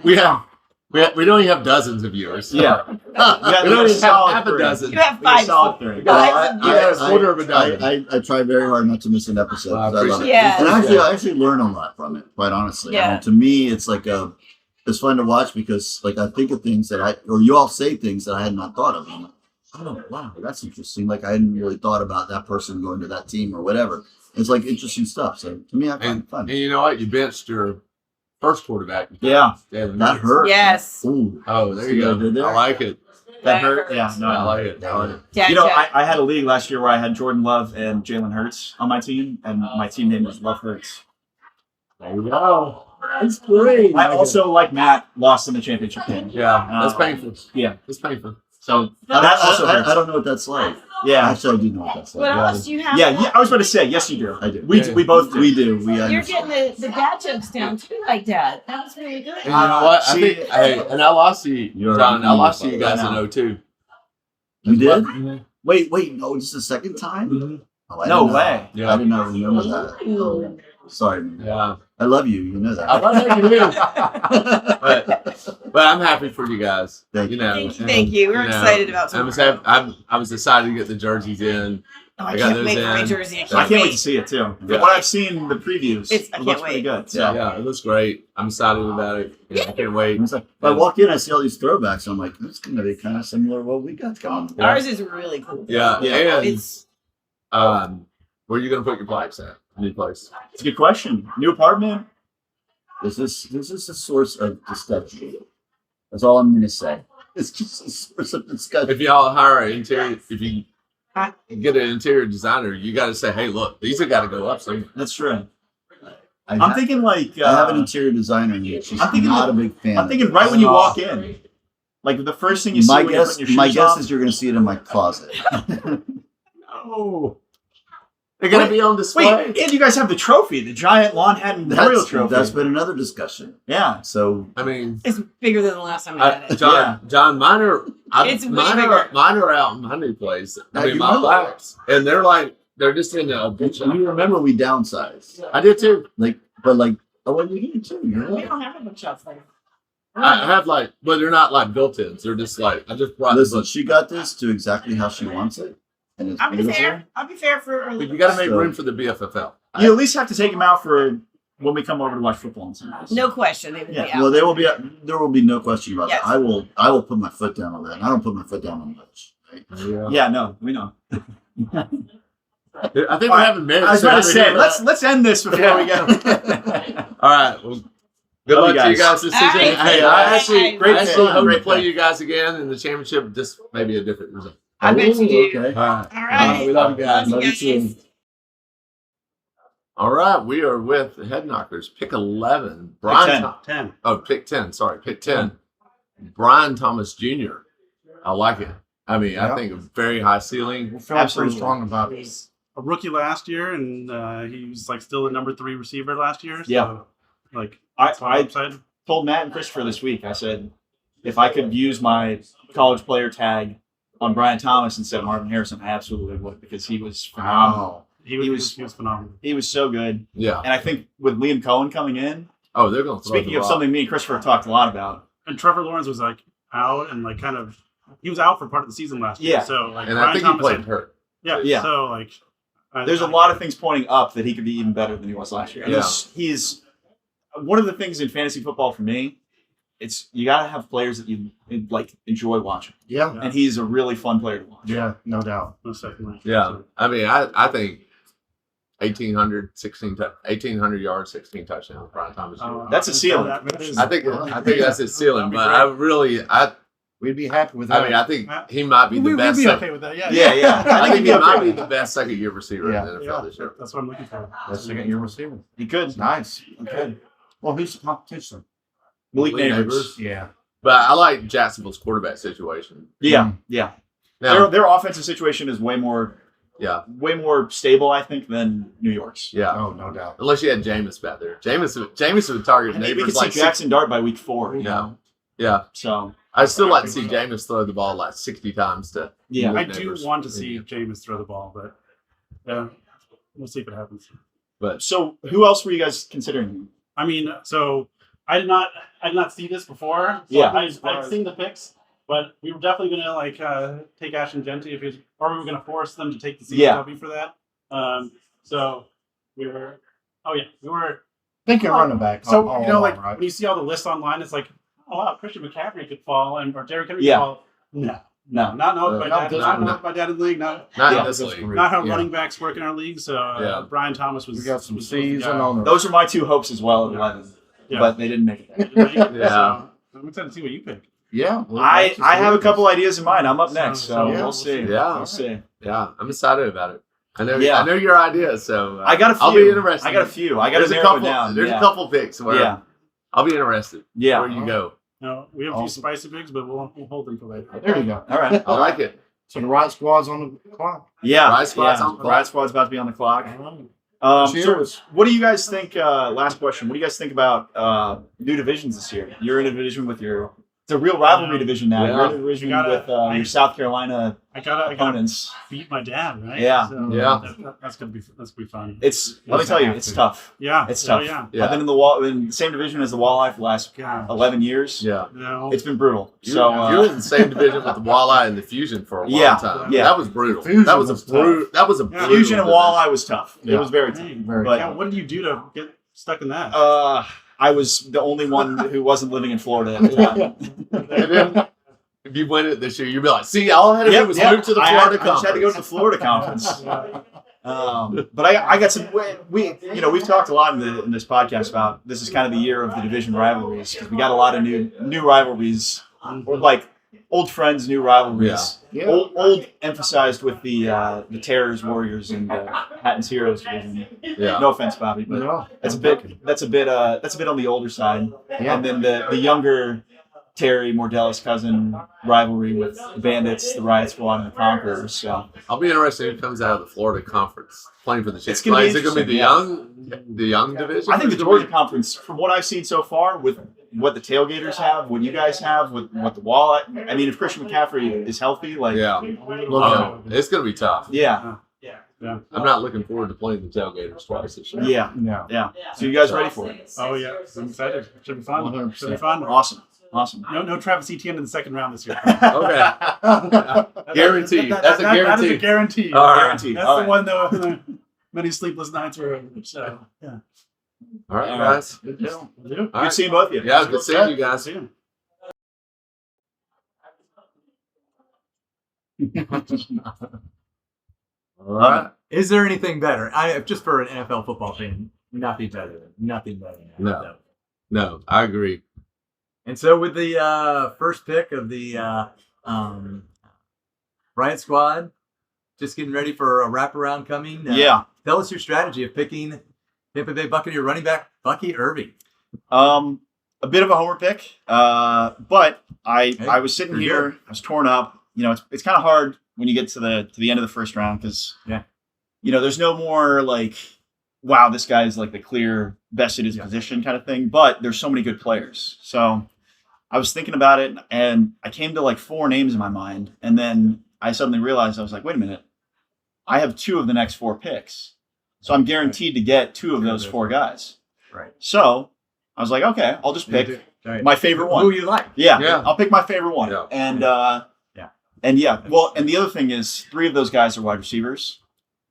Yeah. We don't even have dozens of viewers. Yeah. We don't even have half a dozen. You have We got 5. solid 3. You got a quarter of a dozen. I try very hard not to miss an episode. Well, I 'cause I love it. Yeah. And I actually learn a lot from it, quite honestly. Yeah. I mean, to me, it's like it's fun to watch because like I think of things or you all say things that I had not thought of. I'm like, oh wow, that's interesting. Like I hadn't really thought about that person going to that team or whatever. It's like interesting stuff. So to me, I find it fun. And you know what? You benched your first quarterback. Yeah. That hurt. Yes. Ooh. Oh, there See you what I did go. there? I like it. That hurt. Yeah. No, I like it. Jack, You know, Jack. I had a league last year where I had Jordan Love and Jalen Hurts on my team, and my team name was Love Hurts. There you go. That's great. I also, like Matt, lost in the championship game. Yeah, that's painful. Yeah. It's painful. So that also hurts. I don't know what that's like. Yeah. Actually, I do know what that's like. What else do you have? Yeah, I was about to say, yes, you do. I do. We both do. We do. You're getting the dad jokes down too, like that. That was really good. And you know what? I see- think, hey, and I lost you, You're John. I lost you right guys now. in 02. You did? Mhm. Wait, no, it's the second time? Mhm. Oh, I No didn't know. way. Yeah. I did not remember that. Oh, sorry, man. Yeah. I love you. You know that. I love that you do. But I'm happy for you guys. Thank You you. know, Thank you. We're you know, excited about I was, tomorrow. I was excited to get the jerseys in. Oh, I I got can't those wait for my in. jersey. I I can't wait wait. to see it too. Yeah. What I've seen the previews, I it can't looks pretty wait. good. So. Yeah, it looks great. I'm excited about it. Yeah, I can't wait. It's like, if I walk in, I see all these throwbacks. I'm like, it's going to be kind of similar to what we got going. Yeah. Ours is really cool. Yeah, Yeah. and It's where are you going to put your flags at? New place. It's a good question. New apartment? This is a source of discussion. That's all I'm going to say. It's just a source of discussion. If y'all hire an interior, if you Huh? get an interior designer, you got to say, hey, look, these have got to go up. So That's true. I'm I'm thinking like I have an interior designer, and she's I'm thinking not like- a big fan. I'm thinking right when you walk in, like the first thing you see my when you're guess, putting your my shoes guess on. is you're going to see it in my closet. no, they're going to be on display. Wait, and you guys have the trophy, the giant Lawn Hat Memorial Trophy. That's been another discussion. Yeah. So I mean, it's bigger than the last time I had it. John, mine are, It's way mine bigger. are out in my new place. I mean, you my know. flags, and they're just in a bitch. you remember we downsized, I did too. oh, well, you did too. You're We right. don't have a bookshelf there. I have but they're not like built-ins. They're just I just brought Listen, the she got this to exactly how she wants it, and it's I'll be beautiful. fair. I'll be fair for early. But you got to make So- room for the BFFL. You at least have to take them out for when we come over to watch football on Sundays. No question, they will Yeah, be out. Well, there will be no question about Yes. that. I will put my foot down on that. And I don't put my foot down on much. Right? Yeah. Yeah, no, we know. I think we're having minutes. I was about to say, let's end this before we go. All right. Well, good Love luck you to you guys. guys this All season. right. Hey, All I right. actually Great fun. hope to Great play fun. you guys again in the championship. Just maybe a different result. I bet you do. Okay. All right. All right. We love you guys. Love you Love you guys. too. All right. We are with the Head Knockers. Pick 11. Brian. 10. 10. Pick 10. Sorry. Pick 10. Brian Thomas Jr. I like it. I mean, I think a very high ceiling. We're feeling Absolutely. pretty strong about it. He's a rookie last year, and he was still the number 3 receiver last year. So, Yeah. I I upside. told Matt and Christopher this week, I said, if I could use my college player tag on Brian Thomas instead of Marvin Harrison, I absolutely would, because he was phenomenal. He was phenomenal. He was so good. Yeah. And I think with Liam Cohen coming in, Oh, they're going to throw speaking the of rock. something me and Christopher have talked a lot about, And Trevor Lawrence was out and he was out for part of the season last year. Yeah. So And Brian I think Thomas he played hurt. Yeah. Yeah. So there's a lot of things pointing up that he could be even better than he was last year. And Yeah. he's one of the things in fantasy football for me. It's you got to have players that you enjoy watching, Yeah, and he's a really fun player to watch. yeah, no doubt. Most definitely. Yeah. I mean, I think 1,800 yards, 16 touchdowns. Brian Thomas Jr. That's a ceiling. I think that's his ceiling, but We'd be happy with I that. mean, I think he might be the best. We'd be okay with that. Yeah. Yeah. I think he he'd be might okay be with the best second year receiver Yeah. in the NFL this year. That's what I'm looking for. That's second year receiver. He could. Nice. He could. Well, who's the competition? Malik Malik Neighbors. Yeah. But I like Jacksonville's quarterback situation. Yeah. Now, Their offensive situation is way more stable, I think, than New York's. yeah. Oh, no doubt. Unless you had Jameis back there. Jameis would target I think we neighbors could like see Jackson Dart by week 4. You Yeah. know? Yeah. So I still like to see Jameis throw the ball like 60 times to yeah. I do want to see Jameis throw the ball, but we'll see if it happens. But So who else were you guys considering? I mean, so I did not see this before. So Yeah. I'd seen the picks, but we were definitely gonna take Ashton Genty if he's, or we were gonna force them to take the CW for that. So we were. Thinking running back. So all you know, along, like right? when you see all the lists online, it's like, oh wow, Christian McCaffrey could fall, or Derrick Henry Yeah. could fall. No, No. not not by this dad, one. not by dad in the league. not Yeah. in this league. Not how Yeah. running backs work in our league. So Yeah. Brian Thomas was. We got some was the C's guy. and on Those are my two hopes as well at 11, Yeah. but they didn't make it. Yeah. So, I'm excited to see what you pick. Yeah. well, I that's just have a it. couple ideas in mind. I'm up next, so So, yeah, we'll see. Yeah. We'll see. Yeah, I'm excited about it. I know Yeah. I know your idea, so I got a few. I'll be interested. I got a few. I got There's to a narrow couple it down. there's yeah. a couple picks where Yeah. I'll be interested Yeah. where you go. No, we have a few Awesome. spicy bigs, but we'll hold them for later. There you go. All right. I like it. So the right squad's on the clock. Yeah. Riot Squad's yeah. on the clock. Riot Squad's about to be on the clock. So Cheers. what do you guys think? Last question. What do you guys think about new divisions this year? You're in a division with your. It's a real rivalry division now. Yeah. You're in a division You gotta- with your South Carolina I gotta opponents. beat my dad, right? Yeah. So Yeah. That's gonna be fun. It's. Let me tell you, it's tough. Yeah, It's oh, tough. yeah. Yeah. I've been in the same division as the Walleye for the last Yeah. 11 years. Yeah. No. It's been brutal. You, So you were in the same division with the Walleye and the Fusion for a long Yeah, time. yeah. That was brutal. Fusion That was was a brutal. That was a Yeah. brutal Fusion and division. Walleye was tough. It Yeah. was very tough. Hey, Very But yeah, what did you do to get stuck in that? I was the only one who wasn't living in Florida at the time. And then, if you win it this year, you'd be like, "See, all I had to do was move to the I Florida just had to go to the Conference." Florida conference. But I got some. We've talked a lot in this podcast about this is kind of the year of the division rivalries because we got a lot of new rivalries, or like old friends, new rivalries. Yeah. Old emphasized with the Terrors, Warriors, and Hatton's Heroes division. Yeah. No offense, Bobby, but No. that's a bit on the older side. Yeah. And then the younger Terry Mordellis cousin rivalry with the Bandits, the Riot Squad, and the Conquerors. So I'll be interested who comes out of the Florida Conference playing for the It's championship. gonna be Is it going to be the young division? I think Or the is it Georgia gonna Conference, from what I've seen so far, with what the Tailgaters have, what you guys have, with what the Wall. I mean, if Christian McCaffrey is healthy, like be- Yeah. Oh, it's going to be tough. yeah, I'm not looking forward to playing the tailgaters twice this year. yeah. No. So you guys ready for it? Oh yeah, I'm excited. Should be fun. 100%. Should be fun. Awesome. No Travis Etienne in the second round this year. Okay. Guaranteed. That's a That is a guarantee. guarantee. All right. Guaranteed. That's All the right. one though. Many sleepless nights were. So yeah. All right, All guys. Good deal. We'll do. All Good right. seeing both of you. Yeah, good seeing you guys. See you. All right. Is there anything better? Just for an NFL football fan, nothing better. Nothing better. No. No, I agree. And so with the first pick of the Riot Squad, just getting ready for a wraparound coming. Yeah. Tell us your strategy of picking Tampa Bay Buccaneer running back Bucky Irving. A bit of a homer pick, but I was sitting pretty here, good. I was torn up. You know, it's kind of hard when you get to the end of the first round because there's no more like, wow, this guy's like the clear best at his position kind of thing. But there's so many good players, so I was thinking about it, and I came to like 4 names in my mind, and then I suddenly realized I was like, wait a minute, I have 2 of the next 4 picks, so I'm guaranteed to get 2 of those 4 guys. Right. So I was like, okay, I'll just pick my favorite one. Who you like? Yeah, I'll pick my favorite one. Yeah. And well, and the other thing is 3 of those guys are wide receivers.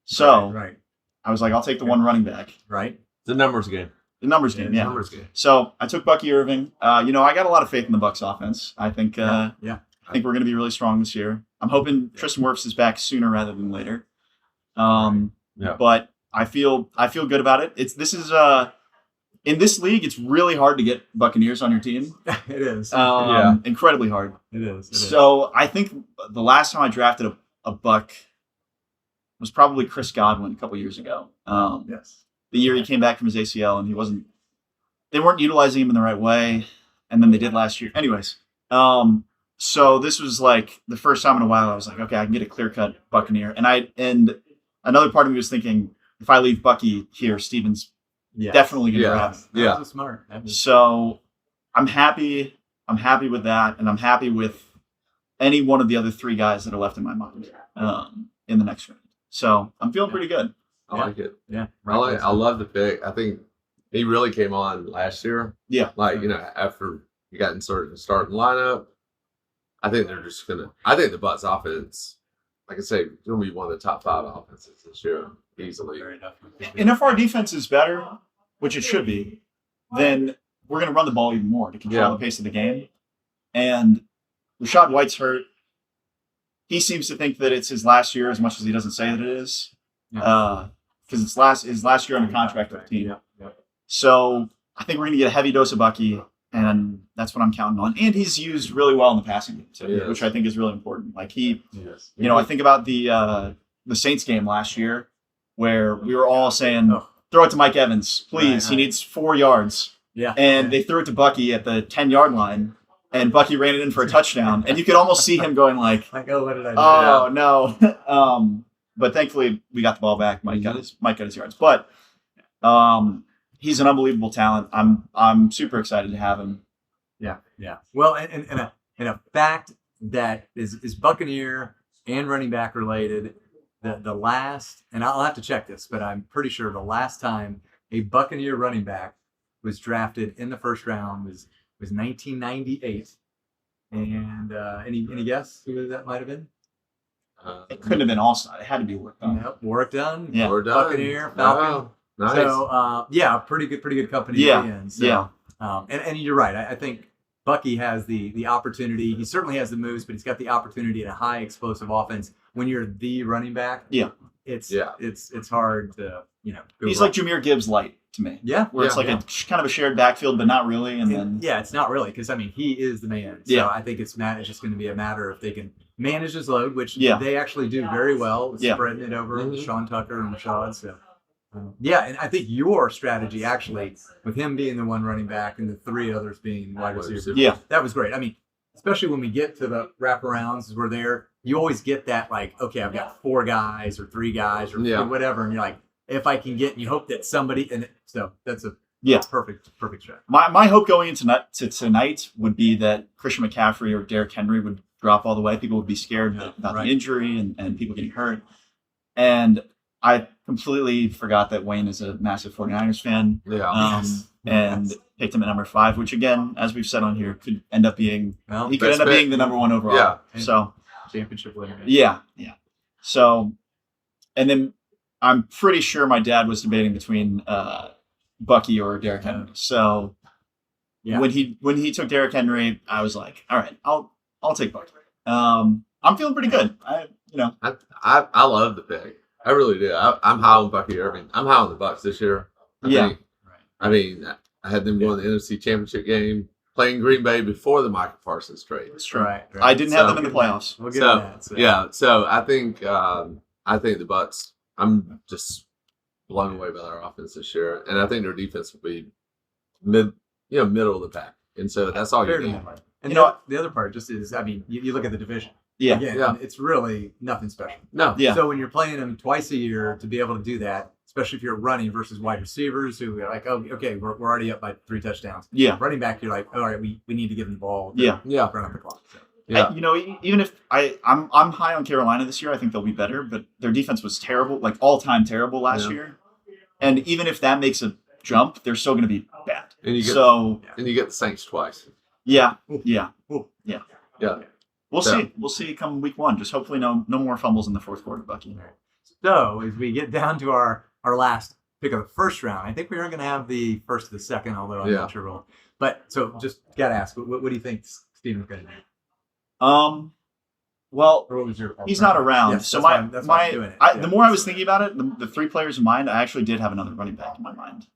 So Right. I was like, I'll take the one running back. Right. The numbers game. The numbers game, yeah. Numbers game. So I took Bucky Irving. I got a lot of faith in the Bucs offense. I think I think we're going to be really strong this year. I'm hoping Tristan Wirfs is back sooner rather than later. But I feel good about it. This is in this league, it's really hard to get Buccaneers on your team. It is. Incredibly hard. It is. So I think the last time I drafted a Buck was probably Chris Godwin a couple years ago. Yes. The year he came back from his ACL and they weren't utilizing him in the right way. And then they did last year. Anyways, So this was like the first time in a while I was like, okay, I can get a clear-cut Buccaneer. And another part of me was thinking, if I leave Bucky here, Steven's definitely going to grab him. Yeah. That's smart. So I'm happy with that, and I'm happy with any one of the other 3 guys that are left in my mind in the next round. So I'm feeling pretty good. I like it. Yeah. I love the pick. I think he really came on last year. Yeah. Like, after he got inserted in the starting lineup, I think they're just going to – I think the Bucs offense, like I say, is going to be one of the top 5 offenses this year, easily. And if our defense is better, which it should be, then we're going to run the ball even more to control the pace of the game. And Rachaad White's hurt. He seems to think that it's his last year as much as he doesn't say that it is. Because it's his last year under contract with the team. So I think we're going to get a heavy dose of Bucky, and that's what I'm counting on. And he's used really well in the passing game too, which I think is really important. Like I think about the Saints game last year where we were all saying, throw it to Mike Evans, please. Right. He needs 4 yards. Yeah. And they threw it to Bucky at the 10-yard line, and Bucky ran it in for a touchdown. And you could almost see him going like, oh, what did I do? Oh, no. But thankfully, we got the ball back. Mike got his yards. But he's an unbelievable talent. I'm super excited to have him. Yeah. Well, and a fact that is Buccaneer and running back related. The last, and I'll have to check this, but I'm pretty sure the last time a Buccaneer running back was drafted in the first round was 1998. And any guess who that might have been? It couldn't have been Allstott. It had to be Warrick Dunn. Yep, Warrick Dunn. Yeah, Warrick Dunn. Buccaneer, Falcon. Nice. So pretty good company. Yeah, in the end. So, and you're right. I think Bucky has the opportunity. He certainly has the moves, but he's got the opportunity in a high explosive offense. When you're the running back, it's hard to go He's wrong. like Jahmyr Gibbs light to me. Yeah, where it's like a kind of a shared backfield, but not really. And then it's not really because he is the man. So I think it's just going to be a matter if they can manage his load, which they actually do very well, spreading it over Sean Tucker and Rashad. So. And I think your strategy actually, with him being the one running back and the 3 others being wide receivers, that was great. I mean, especially when we get to the wraparounds, we're there. You always get that like, okay, I've got 4 guys or 3 guys or whatever, and you're like, if I can get, and you hope that somebody, and so that's a perfect strategy. My hope going into tonight would be that Christian McCaffrey or Derrick Henry would drop all the way. People would be scared about the injury and people getting hurt, and I completely forgot that Wayne is a massive 49ers fan. And picked him at number 5, which again, as we've said on here, could end up being being the number 1 overall. Yeah. So championship winner. Yeah. So, and then I'm pretty sure my dad was debating between Bucky or Derrick Henry. So when he took Derrick Henry, I was like, all right, I'll take Bucky. I'm feeling pretty good. I love the pick. I really do. I'm high on Bucky Irving. I'm high on the Bucs this year. I mean, I had them going to the NFC Championship game, playing Green Bay before the Michael Parsons trade. That's true. Right. I didn't have them in the playoffs. We'll get that. So. So I think the Bucs. I'm just blown away by their offense this year, and I think their defense will be middle of the pack, and so that's all you need. And the other part just is, I mean, you look at the division. Again, it's really nothing special. No. So when you're playing them twice a year to be able to do that, especially if you're running versus wide receivers who are like, oh, okay, we're already up by 3 touchdowns. Running back, you're like, all right, we need to give them the ball. Run up the clock. So. Even if I'm high on Carolina this year, I think they'll be better, but their defense was terrible, like all-time terrible last year. And even if that makes a jump, they're still going to be bad. And you get the Saints twice. Yeah. We'll see. We'll see come week 1. Just hopefully no more fumbles in the fourth quarter, Bucky. So as we get down to our last pick of the first round, I think we are going to have the first of the second, although I'm not sure. But so just got to ask, what do you think Steven's going to do? Well, he's not around. Yes, so the more I was thinking about it, the 3 players in mind, I actually did have another running back in my mind.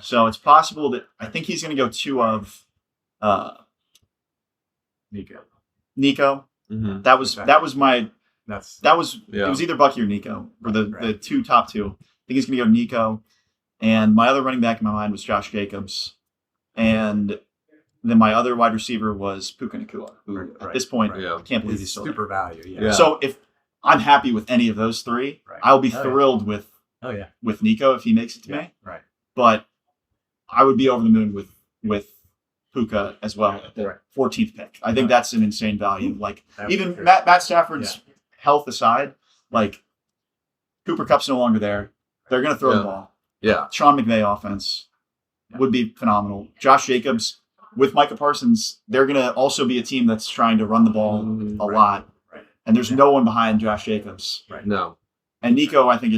So it's possible that I think he's going to go 2 of Nico. Mm-hmm. That was it was either Bucky or Nico or the top 2. I think he's going to go Nico, and my other running back in my mind was Josh Jacobs, and then my other wide receiver was Puka Nacua, who at this point, Yeah. I can't believe he's He's still super there. value. Yeah. So if I'm happy with any of those three, Right. I'll be Oh, yeah. thrilled with Oh yeah. Nico if he makes it to me. Right. But I would be over the moon with Puka as well at the Right. 14th pick. I think that's an insane value. Like That even would be Matt Stafford's health aside, like Cooper Cup's no longer there. They're going to throw the Yeah. ball. Yeah. Sean McVay offense would be phenomenal. Josh Jacobs with Micah Parsons, they're going to also be a team that's trying to run the ball a lot. Right. And there's no one behind Josh Jacobs. No. And Nico, I think,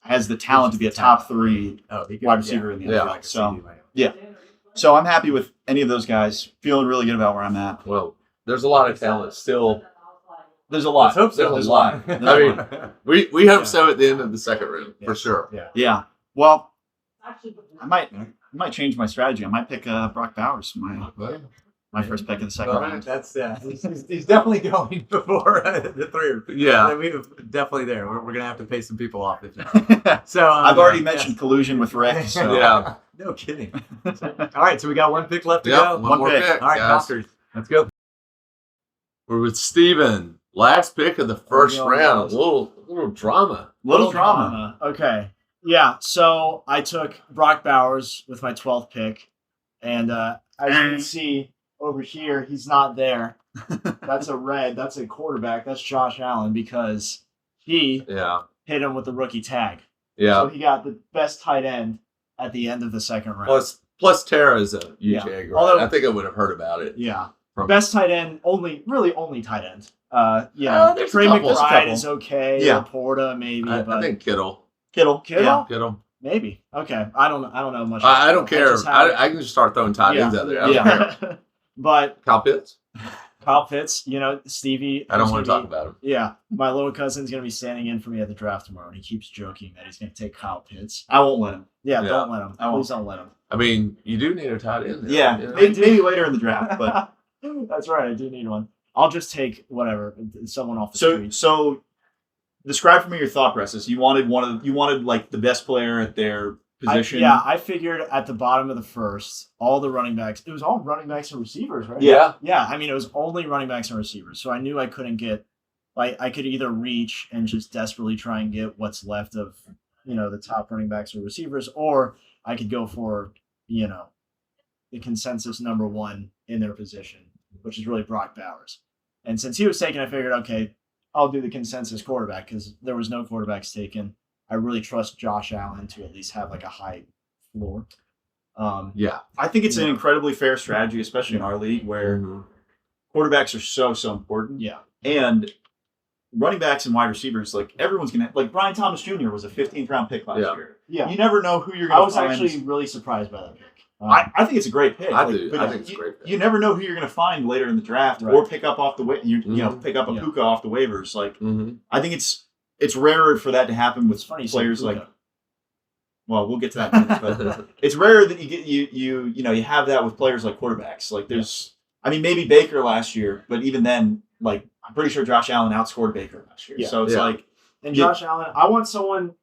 has the talent to be a top 3 Oh, he could- wide receiver in the Yeah. NFL. Like a So, CD Lamb. yeah. So I'm happy with any of those guys. Feeling really good about where I'm at. Well, there's a lot of talent still. There's a lot. Let's hope so. There's a lot. I mean, we hope so at the end of the second round for sure. Yeah. Yeah. Well, I might change my strategy. I might pick Brock Bowers, my first pick of the second Well, round. that's he's definitely going before the three. Yeah. We're definitely there. We're gonna have to pay some people off this now. So I've already mentioned collusion with Rick. So. Yeah. No kidding. All right, so we got one pick left to Yep, go. one more pick. pick. All right, guys. Cockers, let's go. We're with Steven. Last pick of the first round. A little drama. Little drama. Okay. Yeah. So I took Brock Bowers with my 12th pick. And as you can see over here, he's not there. That's a red. That's a quarterback. That's Josh Allen because he Yeah. hit him with the rookie tag. Yeah. So he got the best tight end at the end of the second round. Plus Tara is a UJ Yeah. grad. Although- I think I would have heard about it. Yeah. From- Best tight end, only tight end. there's Trey a couple. There's a McBride couple. is okay. Yeah. Laporta maybe, I but think Kittle. Kittle. Kittle? Yeah. Kittle. maybe. Okay. I don't know much. I don't care. just have- I can just start throwing tight ends out there. I don't care. But Kyle Pitts. Kyle Pitts, Stevie. I don't is want to gonna talk about him. Yeah, my little cousin's gonna be standing in for me at the draft tomorrow, and he keeps joking that he's gonna take Kyle Pitts. I won't let him. Yeah, Yeah. don't let him. I won't. Please don't let him. I mean, you do need a tight end. there, Yeah. you know? Maybe later in the draft, but That's right. I do need one. I'll just take whatever someone off the so street. so describe for me your thought process. You wanted like the best player at their position. I figured at the bottom of the first, all the running backs. It was all running backs and receivers, right? Yeah. Yeah, I mean, it was only running backs and receivers. So I knew I couldn't get, I could either reach and just desperately try and get what's left of, the top running backs or receivers, or I could go for, the consensus number one in their position, which is really Brock Bowers. And since he was taken, I figured, okay, I'll do the consensus quarterback because there was no quarterbacks taken. I really trust Josh Allen to at least have like a high floor. Yeah. I think it's an incredibly fair strategy, especially in our league where quarterbacks are so important. Yeah. And running backs and wide receivers, like everyone's gonna like Brian Thomas Jr. was a 15th round pick last year. Yeah. You never know who you're I gonna was find. actually really surprised by that pick. I think it's a great pick. I do. but I think it's a great pick. You never know who you're going to find later in the draft, Right. or pick up off the pick up a Yeah. Puka off the waivers. Like Mm-hmm. I think it's rarer for that to happen with It's funny you say players Puka. like. Well, we'll get to that in a minute, but it's rare that you get you have that with players like quarterbacks. Like there's, I mean, maybe Baker last year, but even then, like I'm pretty sure Josh Allen outscored Baker last year. Yeah. So it's Yeah. like And Yeah. Josh Allen, I want someone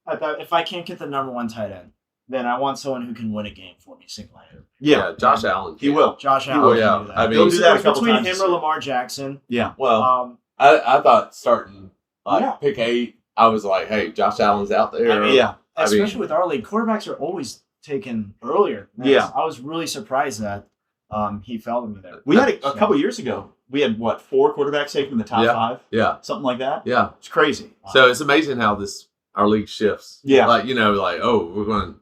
at that. If I can't get the number one tight end, then I want someone who can win a game for me single-handed. yeah, Josh Allen. he will. Josh He Allen will, can yeah. do that. I mean- He'll do that a couple between times him this or year. Lamar Jackson. Yeah. Well, Um, I thought starting Yeah. pick 8, I was like, hey, Josh Allen's out there. I mean, Yeah. especially with our league, quarterbacks are always taken earlier. Yeah. I was really surprised that he fell to me there. We had a couple years ago. We had 4 quarterbacks taken in the top Yeah. 5, Yeah. something like that. Yeah. It's crazy. So it's amazing how our league shifts. Yeah. Like, we're going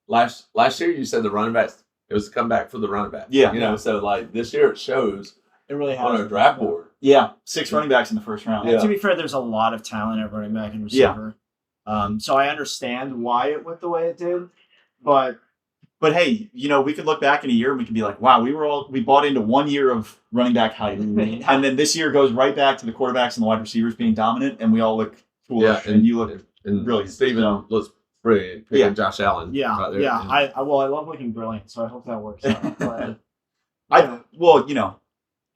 last year you said the running backs, it was a comeback for the running back. Yeah. So like this year it shows It really on has our draft board. Yeah, 6 running backs in the first round. And Yeah. to be fair, there's a lot of talent at running back and Yeah. receiver. So I understand why it went the way it did, but But hey, we could look back in a year and we could be like, wow, we bought into 1 year of running back hype. Mhm. And then this year goes right back to the quarterbacks and the wide receivers being dominant, and we all look foolish. Yeah, and you look and brilliant. Steven So- looks brilliant. Picking Yeah. Josh Allen. yeah, right there. yeah. I love looking brilliant, so I hope that works out. But,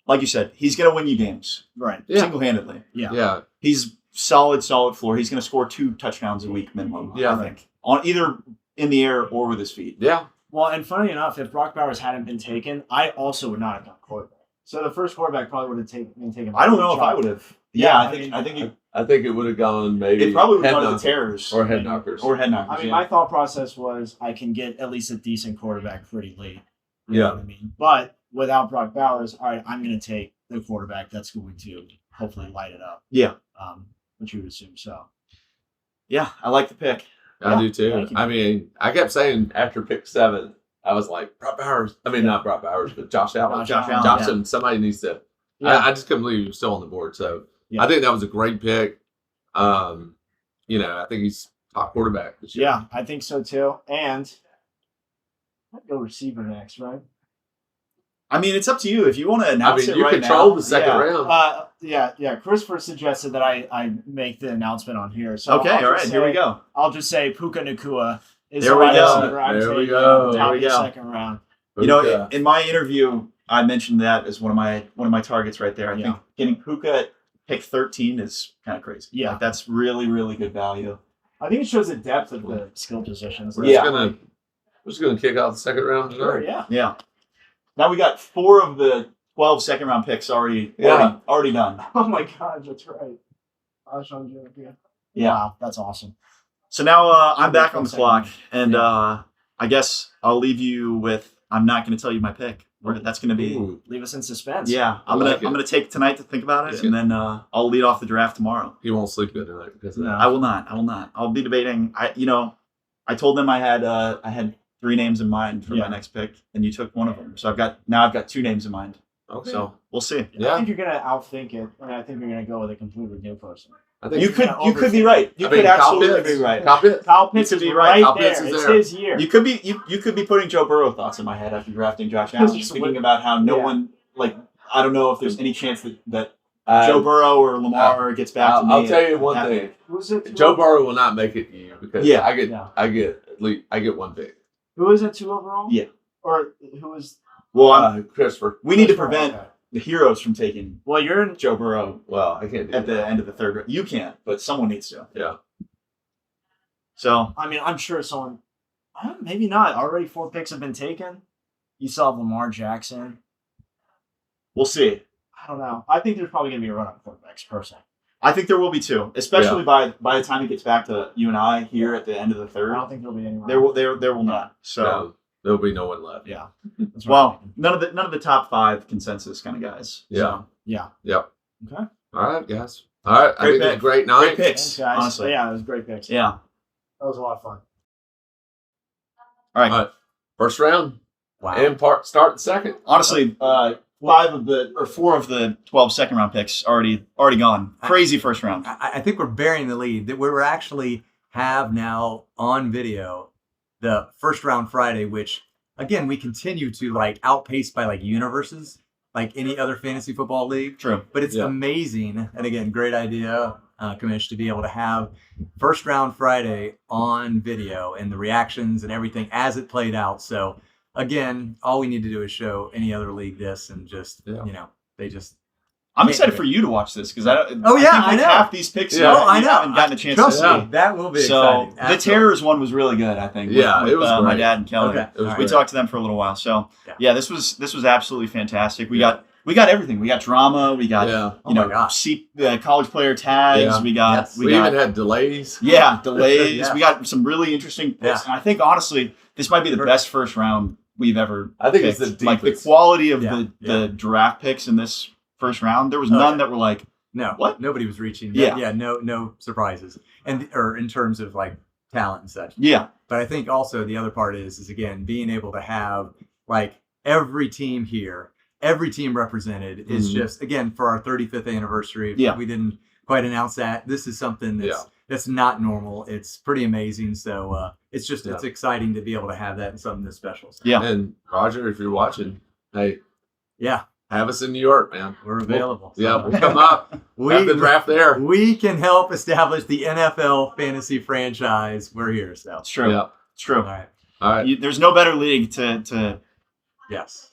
like you said, he's going to win you games right. Yeah. single-handedly. Yeah. He's solid floor. He's going to score 2 touchdowns a week minimum, Yeah. I think, on either in the air or with his feet. Yeah. Well, and funny enough, if Brock Bowers hadn't been taken, I also would not have done quarterback. So the first quarterback probably would have been taken. I don't know if I would have. Yeah, I think it would have gone maybe. It probably would have gone to the Terrors or head knockers. I mean, my thought process was I can get at least a decent quarterback pretty late. You know what I mean? But without Brock Bowers, all right, I'm going to take the quarterback that's going to hopefully light it up. Yeah. Which you would assume so. Yeah, I like the pick. I do too. I mean, I kept saying after pick 7, I was like, Brock Bowers. I mean, not Brock Bowers, but Josh Allen. Josh Allen. Somebody needs to. Yeah. I just couldn't believe he was still on the board. So I think that was a great pick. You know, I think he's top quarterback this year. Yeah, I think so too. And I'd go receiver next, right? I mean, it's up to you if you want to announce it you right control now. the second round. Yeah. Christopher suggested that I make the announcement on here. So okay, all right, here we go. I'll just say Puka Nacua is there the we wide go. receiver I'm There we taking go. top There we of the go. second round. You know, in my interview, I mentioned that as one of my targets right there. I think getting Puka at pick 13 is kind of crazy. Yeah, like, that's really, really good value. I think it shows the depth of the skill positions. We're just gonna kick out the second round. Sure, yeah. Now we got 4 of the 12 second round picks already done. Oh my God, that's right. Alshon Jeffrey. Yeah, wow, that's awesome. So now I'm back on the clock, and I guess I'll leave you with. I'm not going to tell you my pick. That's going to be leave us in suspense. Yeah, I'm gonna take tonight to think about it, and then I'll lead off the draft tomorrow. You won't sleep good tonight because of that. I will not. I'll be debating. I told them I had 3 names in mind for my next pick, and you took one of them. So I've got 2 names in mind. Okay. So we'll see. Yeah. I think you're gonna outthink it, and I think you're gonna go with a completely new person. I think you could be right. You could absolutely be right. Kyle Pitts is right there. It's his year. You could be putting Joe Burrow thoughts in my head after drafting Josh Allen, speaking about how no one I don't know if there's any chance that Joe Burrow or Lamar gets back to me. I'll tell you one thing. Joe Burrow will not make it to you because I get one pick. Who is it 2 overall? Yeah. Or who is? Well, Christopher. We need to prevent the heroes from taking. Well, you're in Joe Burrow. Well, I can't do at the end of the 3rd round. You can't, but someone needs to. Yeah. So I mean, I'm sure someone. Maybe not. Already 4 picks have been taken. You still have Lamar Jackson. We'll see. I don't know. I think there's probably going to be a run on quarterbacks, personally. I think there will be 2, especially by the time it gets back to you and I here at the end of the 3rd. I don't think there'll be anyone. There will not. So there'll be no one left. Yeah. Well, none of the top 5 consensus kind of guys. Yeah. So. Yeah. Yep. Okay. All right, guys. All right. I think it was a great night. Great picks. Thanks, guys. Honestly. Yeah, it was great picks. Yeah. That was a lot of fun. All right. First round. Wow. And start the second. Honestly, 4 of the 12 second round picks already gone. Crazy first round. I think we're burying the lead. That we're actually have now on video the first round Friday, which again we continue to outpace by universes, like any other fantasy football league. True. But it's amazing, and again, great idea, Commish, to be able to have first round Friday on video and the reactions and everything as it played out. So again, all we need to do is show any other league this, and just they just. I'm excited for you to watch this because I think know half these picks. I know. Haven't gotten a chance Trust to see. me, that will be so exciting. The Terrors one was really good. I think. Yeah, with, it was my great. dad and Kelly. Okay. We talked to them for a little while. So this was absolutely fantastic. We got everything. We got drama. We got college player tags. Yeah. We even had delays. Yeah, delays. We got some really interesting picks. And I think honestly, this might be the best first round we've ever. I think picked. it's the like deepest. the quality of the draft picks in this first round. There was none that were like. No, what? Nobody was reaching. Yeah, no surprises, or in terms of talent and such. Yeah, but I think also the other part is again being able to have every team here, every team represented is just again for our 35th anniversary. Yeah, we didn't quite announce that. This is something that's not normal. It's pretty amazing. So it's just it's exciting to be able to have that in something this special. So. Yeah, and Roger, if you're watching, hey, yeah. Have us in New York, man. We're available. We'll come up. Have the draft there. We can help establish the NFL fantasy franchise. We're here, so it's true. Yeah. It's true. All right. There's no better league to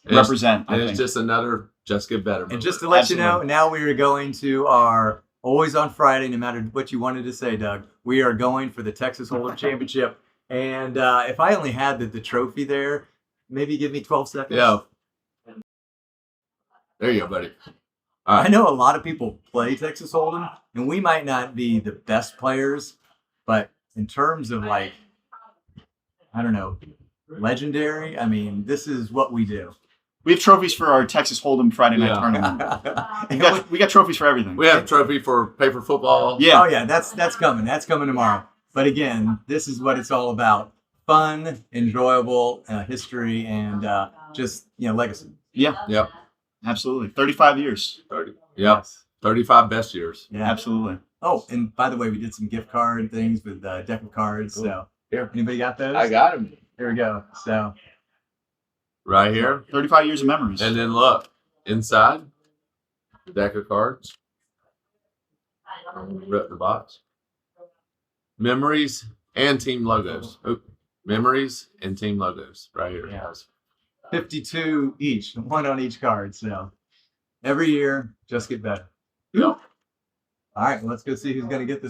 represent. And it's just another Just Get Better moment. And just to let you know, now we are going to our Always on Friday, no matter what you wanted to say, Doug. We are going for the Texas Hold'em Championship. And if I only had the trophy there, maybe give me 12 seconds? Yeah. There you go, buddy. I know a lot of people play Texas Hold'em, and we might not be the best players, but in terms of like, I don't know, legendary, I mean, this is what we do. We have trophies for our Texas Hold'em Friday night tournament. we got trophies for everything. We have a trophy for paper football. Yeah. Oh yeah, that's coming. That's coming tomorrow. But again, this is what it's all about: fun, enjoyable history, and just legacy. Yeah. Yep. Absolutely. 35 years. 30. Yep. 35 best years. Yeah. Absolutely. Oh, and by the way, we did some gift card things with a deck of cards. Cool. So Here. Anybody got those? I got them. Here we go. So right here. 35 years of memories. And then look, inside the deck of cards. Rip the box. Memories and team logos. Memories and team logos right here. Yeah. 52 each, one on each card. So every year, just get better. Yep. All right, let's go see who's going to get this.